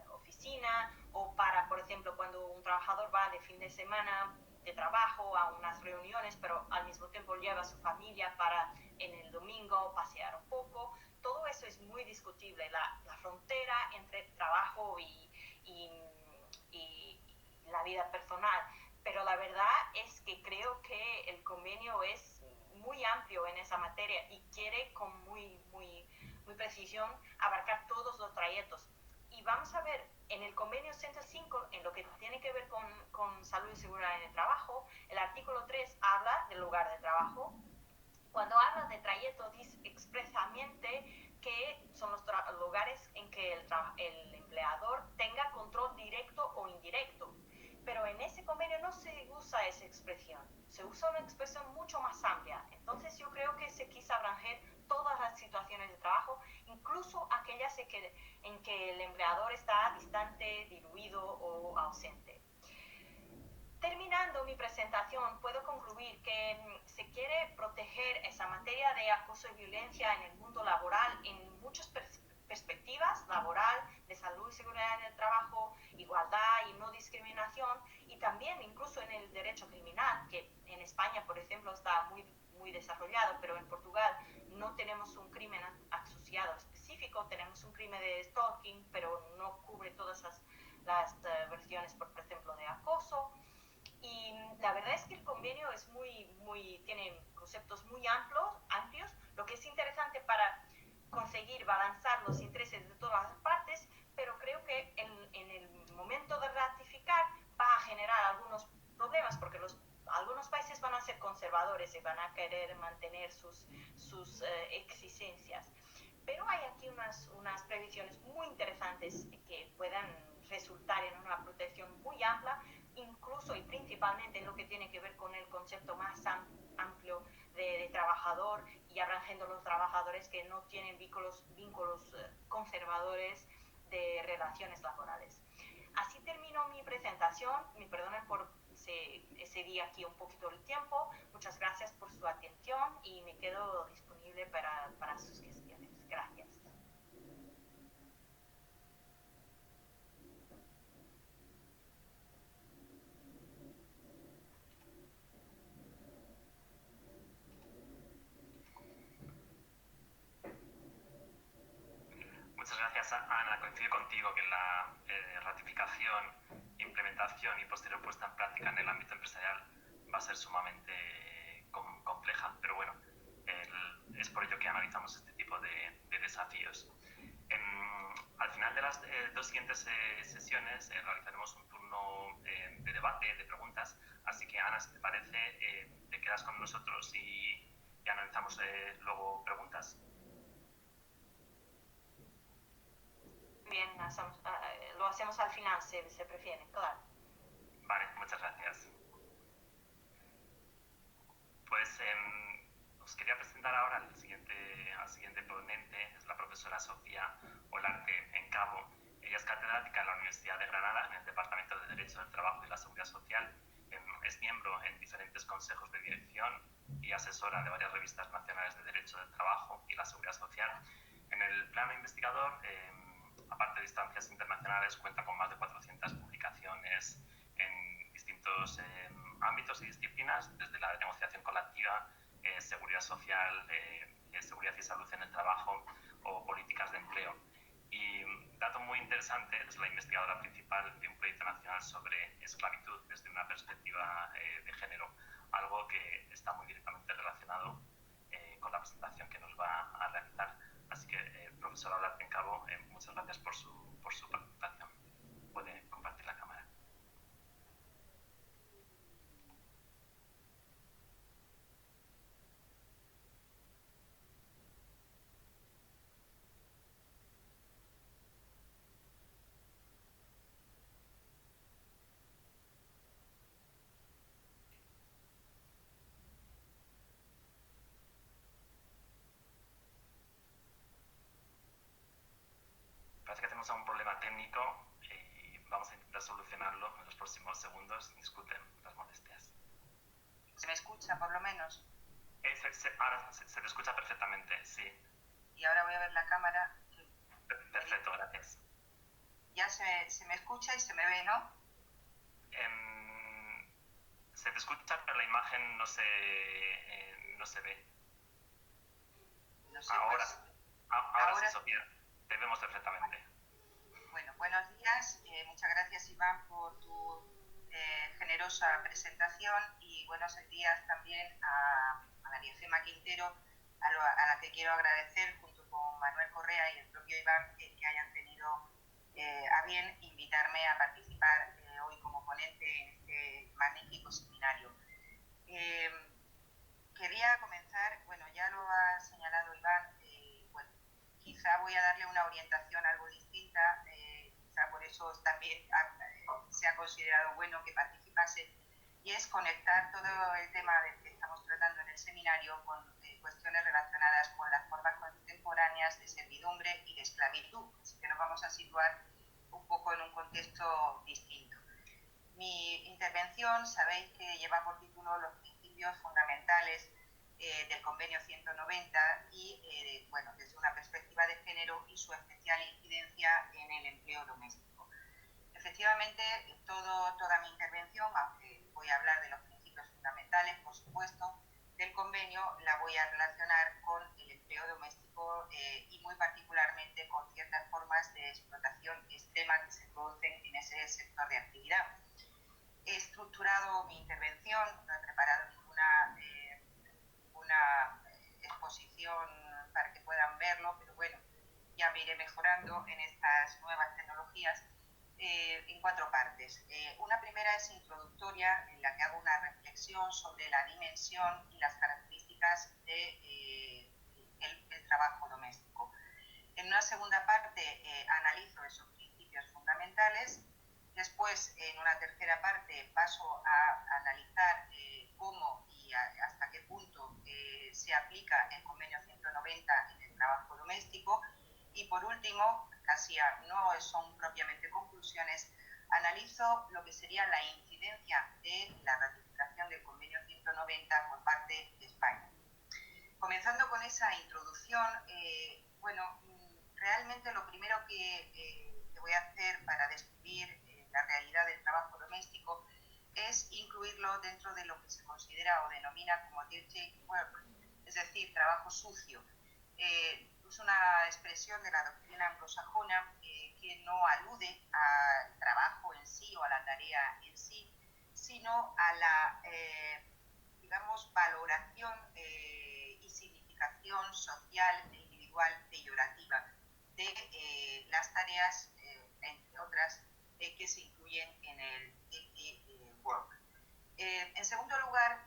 oficina o para, por ejemplo, cuando un trabajador va de fin de semana de trabajo a unas reuniones, pero al mismo tiempo lleva a su familia para en el domingo pasear un poco. Todo eso es muy discutible, la frontera entre trabajo y la vida personal. Pero la verdad es que creo que el convenio es muy amplio en esa materia y quiere con muy precisión abarcar todos los trayectos. Y vamos a ver, en el convenio 105, en lo que tiene que ver con salud y seguridad en el trabajo, el artículo 3 habla del lugar de trabajo. Cuando habla de trayecto, dice expresamente que son los lugares en que el empleador tenga control directo o indirecto. Pero en ese convenio no se usa esa expresión, se usa una expresión mucho más amplia. Entonces yo creo que se quiso abranger todas las situaciones de trabajo, incluso aquellas en que el empleador está distante, diluido o ausente. Terminando mi presentación, puedo concluir que se quiere proteger esa materia de acoso y violencia en el mundo laboral en muchas perspectivas, laboral, de salud y seguridad en el trabajo, igualdad y no discriminación, y también incluso en el derecho criminal, que en España, por ejemplo, está muy desarrollado, pero en Portugal no tenemos un crimen asociado específico, tenemos un crimen de stalking, pero no cubre todas las versiones, por ejemplo, de acoso. Y la verdad es que el convenio es tiene conceptos muy amplios, lo que es interesante para conseguir balanzar los intereses de todas las partes, pero creo que en el momento de ratificar va a generar algunos problemas porque algunos países van a ser conservadores y van a querer mantener sus exigencias. Pero hay aquí unas previsiones muy interesantes que puedan resultar en una protección muy amplia, incluso y principalmente en lo que tiene que ver con el concepto más amplio de trabajador y abrangiendo los trabajadores que no tienen vínculos conservadores de relaciones laborales. Así termino mi presentación. Me perdonen por excedí aquí un poquito el tiempo. Muchas gracias por su atención y me quedo disponible para sus cuestiones. Gracias. Muchas gracias, Ana. Coincido contigo que la ratificación, implementación y posterior puesta en práctica en el ámbito empresarial va a ser sumamente compleja, pero bueno, es por ello que analizamos este tipo de desafíos. Al final de las dos siguientes sesiones realizaremos un turno de debate, de preguntas, así que Ana, si te parece, te quedas con nosotros y analizamos luego preguntas. Bien, lo hacemos al final, se prefiere, claro. Vale, muchas gracias. Pues os quería presentar ahora al siguiente ponente, es la profesora Sofía Olarte Encabo. Ella es catedrática en la Universidad de Granada, en el Departamento de Derecho del Trabajo y la Seguridad Social. Es miembro en diferentes consejos de dirección y asesora de varias revistas nacionales de Derecho del Trabajo y la Seguridad Social. En el plano investigador, aparte de instancias internacionales, cuenta con más de 400 publicaciones en distintos ámbitos y disciplinas, desde la negociación colectiva, seguridad social, seguridad y salud en el trabajo o políticas de empleo. Y dato muy interesante, es la investigadora principal de un proyecto nacional sobre esclavitud desde una perspectiva de género, algo que está muy directamente relacionado con la presentación que nos va a realizar. Así que, profesora Olarte Encabo, muchas gracias por su participación. Puede compartir la cámara. Parece que tenemos un problema técnico y vamos a intentar solucionarlo en los próximos segundos. Disculpen las molestias. ¿Se me escucha, por lo menos? Ahora se te escucha perfectamente, sí. Y ahora voy a ver la cámara. Perfecto, gracias. Ya se me escucha y se me ve, ¿no? Se te escucha, pero la imagen no se ve. No sé, ahora, pues, ahora sí, Sofía, te vemos perfectamente. Bueno, buenos días. Muchas gracias, Iván, por tu generosa presentación y buenos días también a María Gema Quintero, a la que quiero agradecer junto con Manuel Correa y el propio Iván que hayan tenido a bien invitarme a participar hoy como ponente en este magnífico seminario. Quería comenzar, bueno, ya lo ha señalado Iván, bueno, quizá voy a darle una orientación algo distinta, quizá por eso también se ha considerado bueno que participase, y es conectar todo el tema del que estamos tratando en el seminario con cuestiones relacionadas con las formas contemporáneas de servidumbre y de esclavitud, así que nos vamos a situar un poco en un contexto distinto. Mi intervención, sabéis que lleva por título los principios fundamentales del Convenio 190 y, bueno, desde una perspectiva de género y su especial incidencia en el empleo doméstico. Efectivamente, toda mi intervención, aunque voy a hablar de los principios fundamentales, por supuesto, del convenio, la voy a relacionar con el empleo doméstico y muy particularmente con ciertas formas de explotación extrema que se producen en ese sector de actividad. He estructurado mi intervención, no he preparado ninguna exposición para que puedan verlo, pero bueno, ya me iré mejorando en estas nuevas tecnologías en 4 partes. Una primera es introductoria, en la que hago una reflexión sobre la dimensión y las características del trabajo doméstico. En una segunda parte analizo esos principios fundamentales. Después, en una tercera parte, paso a analizar cómo y hasta qué punto se aplica el convenio 190 en el trabajo doméstico. Y por último, casi no son propiamente conclusiones, analizo lo que sería la incidencia de la ratificación del convenio 190 por parte de España. Comenzando con esa introducción, realmente lo primero que voy a hacer para describir la realidad del trabajo doméstico es incluirlo dentro de lo que se considera o denomina como dirty work, es decir, trabajo sucio. Es una expresión de la doctrina anglosajona que no alude al trabajo en sí o a la tarea en sí, sino a la, valoración y significación social e individual peyorativa de las tareas, entre otras, que se incluyen en el dirty work. En segundo lugar,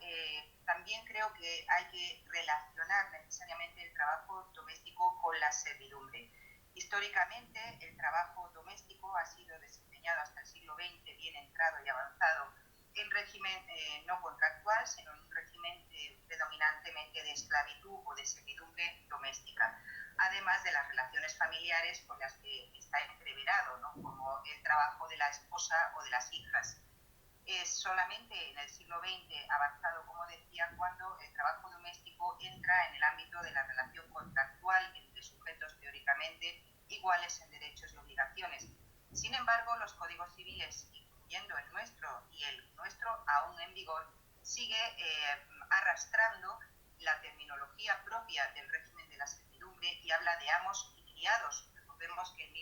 también creo que hay que relacionar necesariamente el trabajo doméstico con la servidumbre. Históricamente, el trabajo doméstico ha sido desempeñado hasta el siglo XX, bien entrado y avanzado, en régimen no contractual, sino en un régimen predominantemente de esclavitud o de servidumbre doméstica, además de las relaciones familiares con las que está entreverado, ¿no? Como el trabajo de la esposa o de las hijas. Es solamente en el siglo XX avanzado, como decía, cuando el trabajo doméstico entra en el ámbito de la relación contractual entre sujetos teóricamente iguales en derechos y obligaciones. Sin embargo, los códigos civiles, incluyendo el nuestro y el nuestro aún en vigor, sigue arrastrando la terminología propia del régimen de la servidumbre y habla de amos y criados. Recordemos que el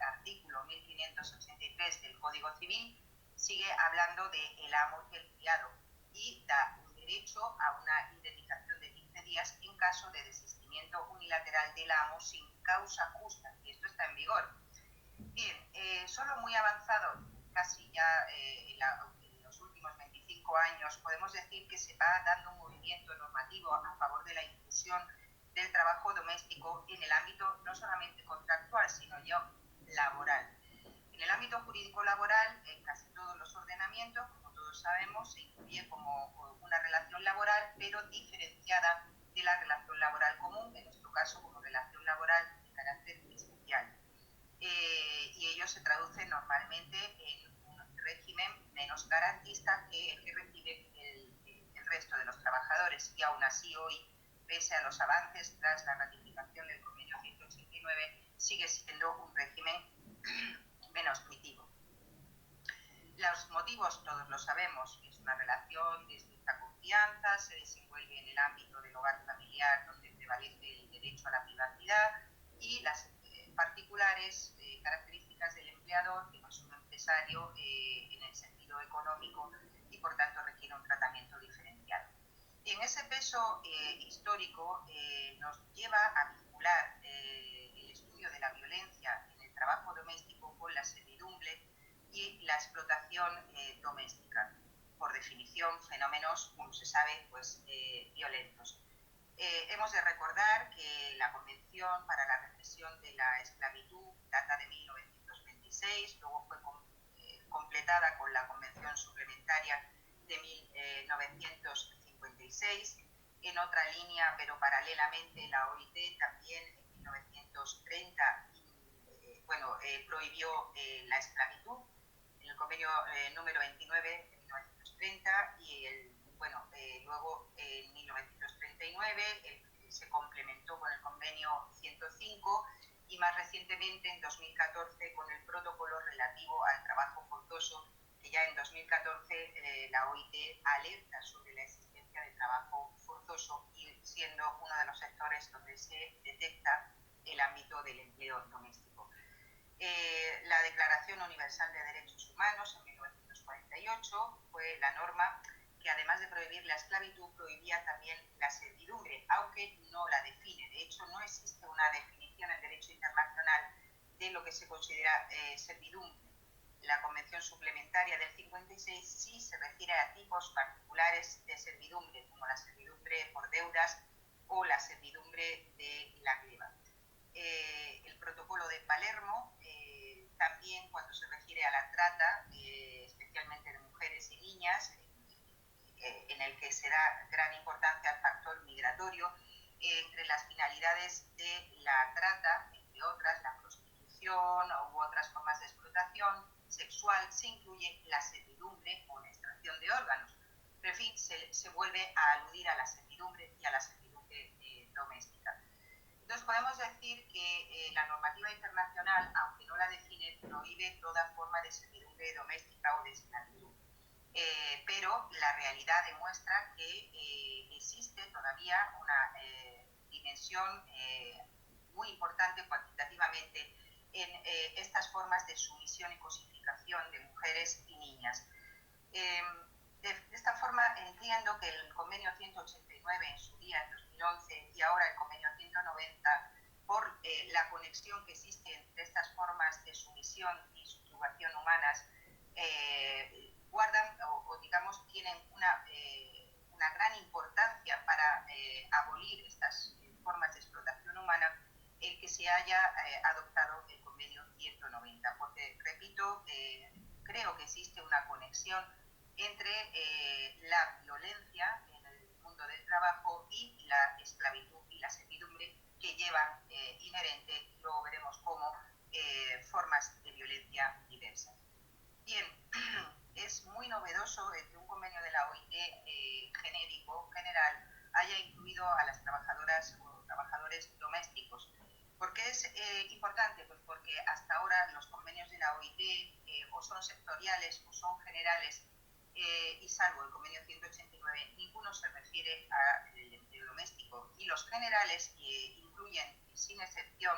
artículo 1583 del Código Civil sigue hablando de el amo y el criado y da un derecho a una indemnización de 15 días en caso de desistimiento unilateral del amo sin causa justa, y esto está en vigor. Bien, solo muy avanzado, casi ya en los últimos 25 años, podemos decir que se va dando un movimiento normativo a favor de la inclusión del trabajo doméstico en el ámbito no solamente contractual, sino ya laboral. En el ámbito jurídico laboral, en casi todos los ordenamientos, como todos sabemos, se incluye como una relación laboral, pero diferenciada de la relación laboral común, en nuestro caso como relación laboral de carácter especial. Y ello se traduce normalmente en un régimen menos garantista que el que recibe el resto de los trabajadores. Y aún así hoy, pese a los avances tras la ratificación del convenio 189, sigue siendo un régimen menos punitivo. Los motivos todos lo sabemos, es una relación de estricta confianza, se desenvuelve en el ámbito del hogar familiar donde prevalece el derecho a la privacidad y las particulares características del empleador, que no es un empresario en el sentido económico y por tanto requiere un tratamiento diferenciado. Y en ese peso histórico nos lleva a vincular el estudio de la violencia en el trabajo doméstico con la servidumbre y la explotación doméstica. Por definición, fenómenos, como se sabe, pues violentos. Hemos de recordar que la Convención para la Represión de la Esclavitud data de 1926, luego fue completada con la Convención Suplementaria de 1956. En otra línea, pero paralelamente, la OIT también en 1930 prohibió la esclavitud en el convenio número 29 de 1930 y luego en 1939 se complementó con el convenio 105 y más recientemente en 2014 con el protocolo relativo al trabajo forzoso, que ya en 2014 la OIT alerta sobre la existencia de trabajo forzoso y siendo uno de los sectores donde se detecta el ámbito del empleo doméstico. La Declaración Universal de Derechos Humanos en 1948 fue la norma que, además de prohibir la esclavitud, prohibía también la servidumbre, aunque no la define. De hecho, no existe una definición en derecho internacional de lo que se considera servidumbre. La Convención Suplementaria del 56 sí se refiere a tipos particulares de servidumbre, como la servidumbre por deudas o la servidumbre de la gleba. El Protocolo de Palermo, también cuando se refiere a la trata, especialmente de mujeres y niñas, en el que se da gran importancia al factor migratorio, entre las finalidades de la trata, entre otras, la prostitución u otras formas de explotación sexual, se incluye la servidumbre o la extracción de órganos. Pero, en fin, se vuelve a aludir a la servidumbre y a la servidumbre doméstica. Entonces, podemos decir que la normativa internacional, aunque no la define, prohíbe toda forma de servidumbre doméstica o de esclavitud. Pero la realidad demuestra que existe todavía una dimensión muy importante cuantitativamente en estas formas de sumisión y cosificación de mujeres y niñas. De esta forma entiendo que el convenio 189 en su día, en 2011, y ahora el convenio 190, por la conexión que existe entre estas formas de sumisión y subjugación humanas, guardan o digamos tienen una gran importancia para abolir estas formas de explotación humana, el que se haya adoptado el convenio 190, porque, repito, creo que existe una conexión entre la violencia en el mundo del trabajo y la esclavitud y la servidumbre que llevan inherente, luego veremos cómo, formas de violencia diversas. Bien, es muy novedoso que un convenio de la OIT genérico, general, haya incluido a las trabajadoras o trabajadores domésticos. ¿Por qué es importante? Pues porque hasta ahora los convenios de la OIT o son sectoriales o son generales, y salvo el convenio 189, ninguno se refiere al empleo doméstico. Y los generales incluyen, sin excepción,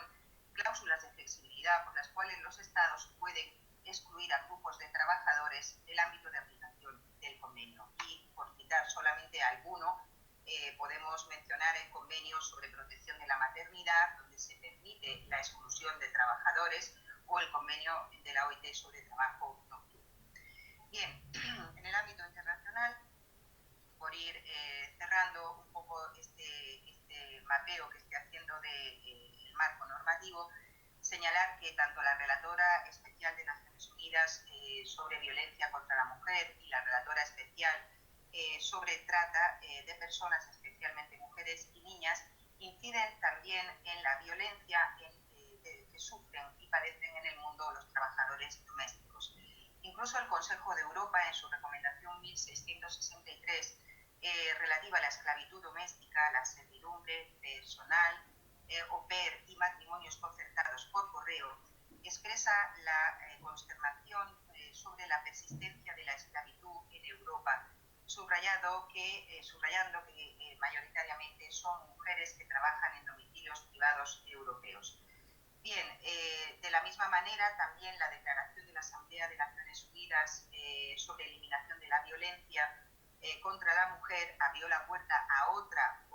cláusulas de flexibilidad por las cuales los estados pueden excluir a grupos de trabajadores del ámbito de aplicación del convenio. Y por citar solamente alguno, podemos mencionar el convenio sobre protección de la maternidad, donde se permite la exclusión de trabajadores, o el convenio de la OIT sobre trabajo nocturno. Bien, en el ámbito internacional, por ir cerrando un poco este mapeo que estoy haciendo del marco normativo, señalar que tanto la relatora especial de Naciones Unidas sobre violencia contra la mujer y la relatora especial sobre trata de personas, especialmente mujeres y niñas, inciden también en la violencia que sufren y padecen en el mundo los trabajadores domésticos. Incluso el Consejo de Europa, en su recomendación 1663, relativa a la esclavitud doméstica, la servidumbre personal, au pair y matrimonios concertados por correo, expresa la consternación sobre la persistencia de la esclavitud en Europa, subrayando que mayoritariamente son mujeres que trabajan en domicilios privados europeos. Bien, de la misma manera, también la Declaración de la Asamblea de Naciones Unidas sobre eliminación de la violencia contra la mujer abrió la puerta a otra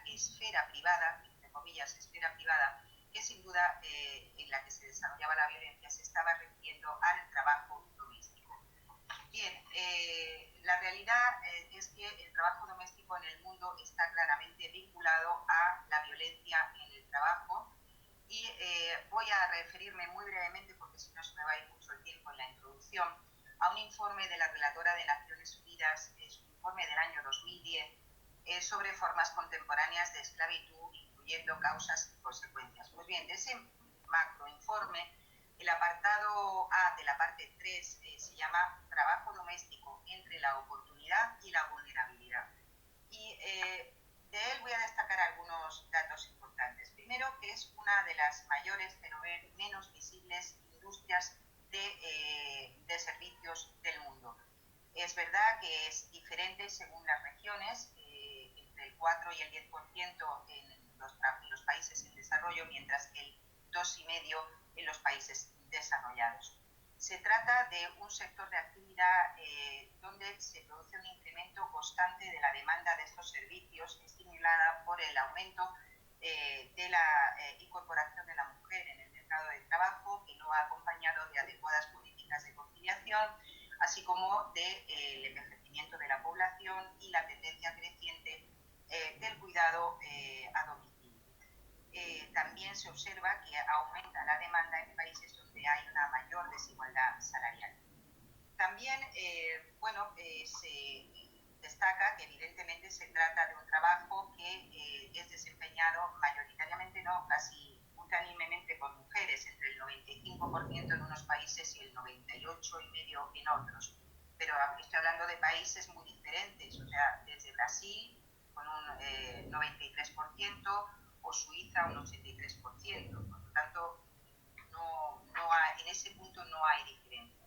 esfera privada, entre comillas, esfera privada, que sin duda en la que se desarrollaba la violencia se estaba refiriendo al trabajo doméstico. Bien, la realidad es que el trabajo doméstico en el mundo está claramente vinculado a la violencia en el trabajo. Y voy a referirme muy brevemente, porque si no se me va a ir mucho el tiempo en la introducción, a un informe de la relatora de Naciones Unidas, es un informe del año 2010, sobre formas contemporáneas de esclavitud, incluyendo causas y consecuencias. Pues bien, de ese macroinforme, el apartado A de la parte 3 se llama Trabajo doméstico entre la oportunidad y la vulnerabilidad. Y de él voy a destacar algunos datos importantes. Primero, que es una de las mayores, pero menos visibles, industrias de servicios del mundo. Es verdad que es diferente según las regiones, entre el 4 y el 10% en los países en desarrollo, mientras que el 2,5% en los países desarrollados. Se trata de un sector de actividad donde se produce un incremento constante de la demanda de estos servicios, estimulada por el aumento de la incorporación de la mujer en el mercado de trabajo, que no ha acompañado de adecuadas políticas de conciliación, así como del envejecimiento de la población y la tendencia creciente del cuidado a domicilio. También se observa que aumenta la demanda en países donde hay una mayor desigualdad salarial. También, se destaca que evidentemente se trata de un trabajo que es desempeñado mayoritariamente, no, casi unánimemente por mujeres, entre el 95% en unos países y el 98,5% en otros. Pero estoy hablando de países muy diferentes, o sea, desde Brasil con un 93% o Suiza un 83%. Por lo tanto, en ese punto no hay diferencia.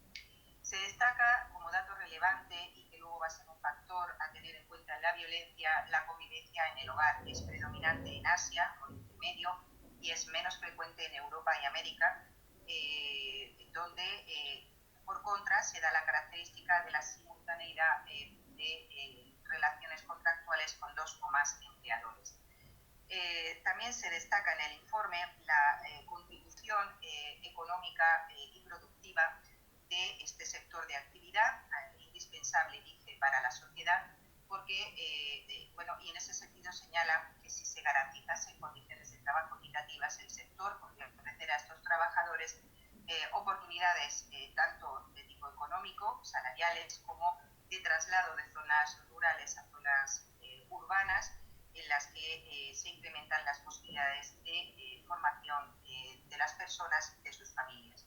Se destaca como dato relevante y que luego va a ser un factor a tener en cuenta en la violencia, la convivencia en el hogar, que es predominante en Asia, Oriente Medio, y es menos frecuente en Europa y América, donde por contra se da la característica de la simultaneidad de relaciones contractuales con 2 o más empleadores. También se destaca en el informe la contribución económica y productiva de este sector de actividad, indispensable, dice, para la sociedad, porque, y en ese sentido señala que si se garantizasen condiciones de trabajo equitativas, el sector podría ofrecer a estos trabajadores oportunidades tanto de tipo económico, salariales, como de traslado de zonas rurales a zonas urbanas, en las que se incrementan las posibilidades de formación de las personas y de sus familias.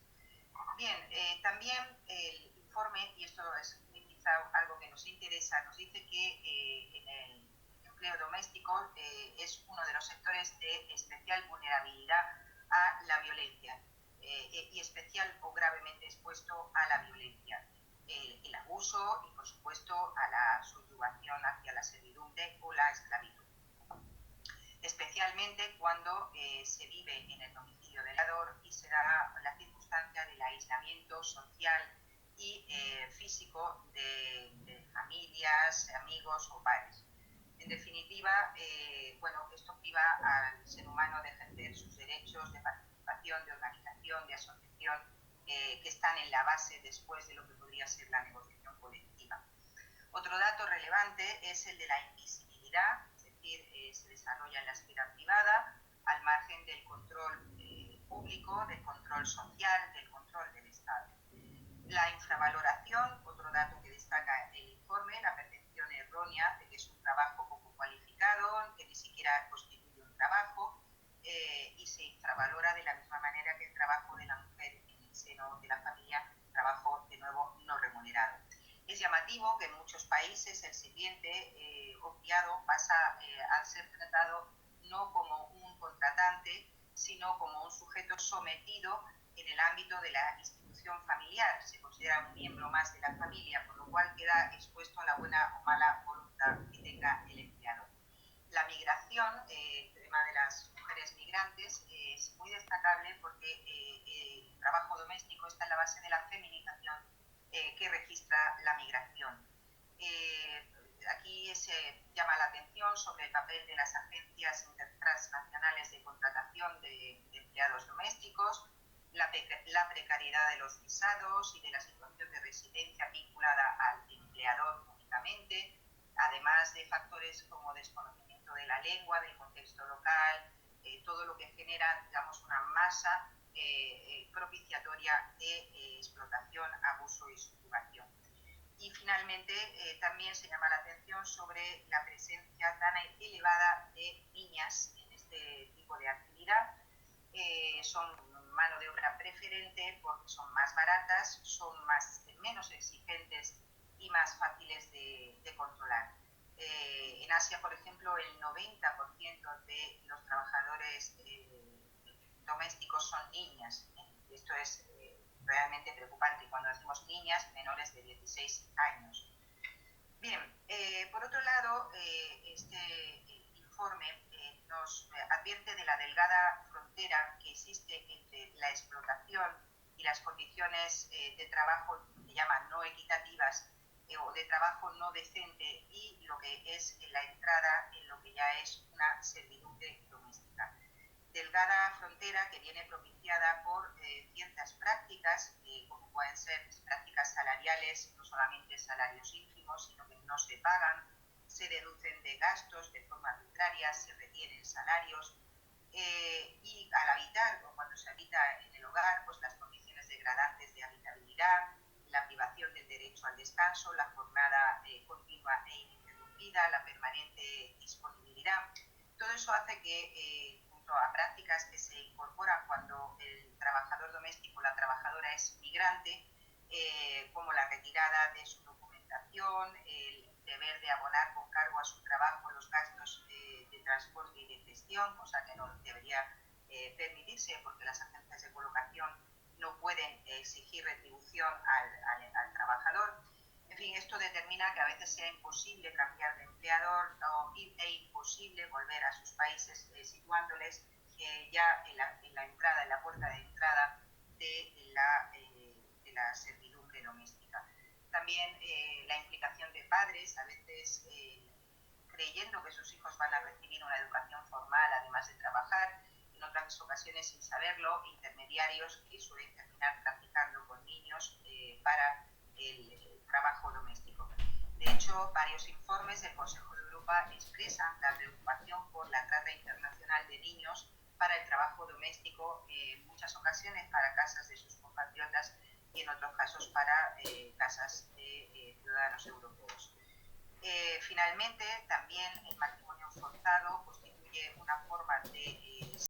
Bien, también el informe, y esto es quizá algo que nos interesa, nos dice que en el empleo doméstico es uno de los sectores de especial vulnerabilidad a la violencia y especial o gravemente expuesto a la violencia, el abuso y, por supuesto, a la subyugación hacia la servidumbre o la esclavitud. Especialmente cuando se vive en el domicilio del agresor y se da la circunstancia del aislamiento social y físico de familias, amigos o pares. En definitiva, esto priva al ser humano de ejercer sus derechos de participación, de organización, de asociación, que están en la base después de lo que podría ser la negociación colectiva. Otro dato relevante es el de la invisibilidad, se desarrolla en la esfera privada, al margen del control público, del control social, del control del Estado. La infravaloración, otro dato que destaca el informe, la percepción errónea de que es un trabajo poco cualificado, que ni siquiera constituye un trabajo, y se infravalora de la misma manera que el trabajo de la mujer en el seno de la familia, trabajo de nuevo no remunerado. Es llamativo que en muchos países el sirviente obviado pasa a ser tratado no como un contratante, sino como un sujeto sometido en el ámbito de la institución familiar. Se considera un miembro más de la familia, por lo cual queda expuesto a la buena o mala voluntad que tenga el empleador. La migración, el tema de las mujeres migrantes, es muy destacable porque el trabajo doméstico está en la base de la feminización que registra la migración. Aquí se llama la atención sobre el papel de las agencias transnacionales de contratación de empleados domésticos, la precariedad de los visados y de la situación de residencia vinculada al empleador únicamente, además de factores como desconocimiento de la lengua, del contexto local, todo lo que genera, digamos, una masa propiciatoria de explotación, abuso y subjugación. Y finalmente también se llama la atención sobre la presencia tan elevada de niñas en este tipo de actividad. Son mano de obra preferente porque son más baratas, son menos exigentes y más fáciles de controlar. En Asia, por ejemplo, el 90% de los trabajadores domésticos son niñas. Esto es realmente preocupante cuando decimos niñas menores de 16 años. Bien, por otro lado, este informe nos advierte de la delgada frontera que existe entre la explotación y y las condiciones de trabajo que llaman no equitativas o de trabajo no decente y lo que es la entrada en lo que ya es una servidumbre doméstica. Delgada frontera que viene propiciada por ciertas prácticas, como pueden ser prácticas salariales, no solamente salarios ínfimos, sino que no se pagan, se deducen de gastos de forma arbitraria, se retienen salarios, y al habitar o cuando se habita en el hogar, pues las condiciones degradantes de habitabilidad, la privación del derecho al descanso, la jornada continua e ininterrumpida, la permanente disponibilidad. Todo eso hace que, junto a prácticas que se incorporan cuando el trabajador doméstico o la trabajadora es migrante, como la retirada de su documentación, el deber de abonar con cargo a su trabajo los gastos de transporte y de gestión, cosa que no debería permitirse porque las agencias de colocación no pueden exigir retribución al trabajador. En fin, esto determina que a veces sea imposible cambiar de empleador e imposible volver a sus países situándoles ya en la entrada, en la puerta de entrada de la servidumbre doméstica. También la implicación de padres, a veces creyendo que sus hijos van a recibir una educación formal además de trabajar, en otras ocasiones sin saberlo, intermediarios que suelen terminar traficando con niños para el trabajo doméstico. De hecho, varios informes del Consejo de Europa expresan la preocupación por la trata internacional de niños para el trabajo doméstico, en muchas ocasiones para casas de sus compatriotas y en otros casos para casas de ciudadanos europeos. Finalmente, también el matrimonio forzado constituye una forma de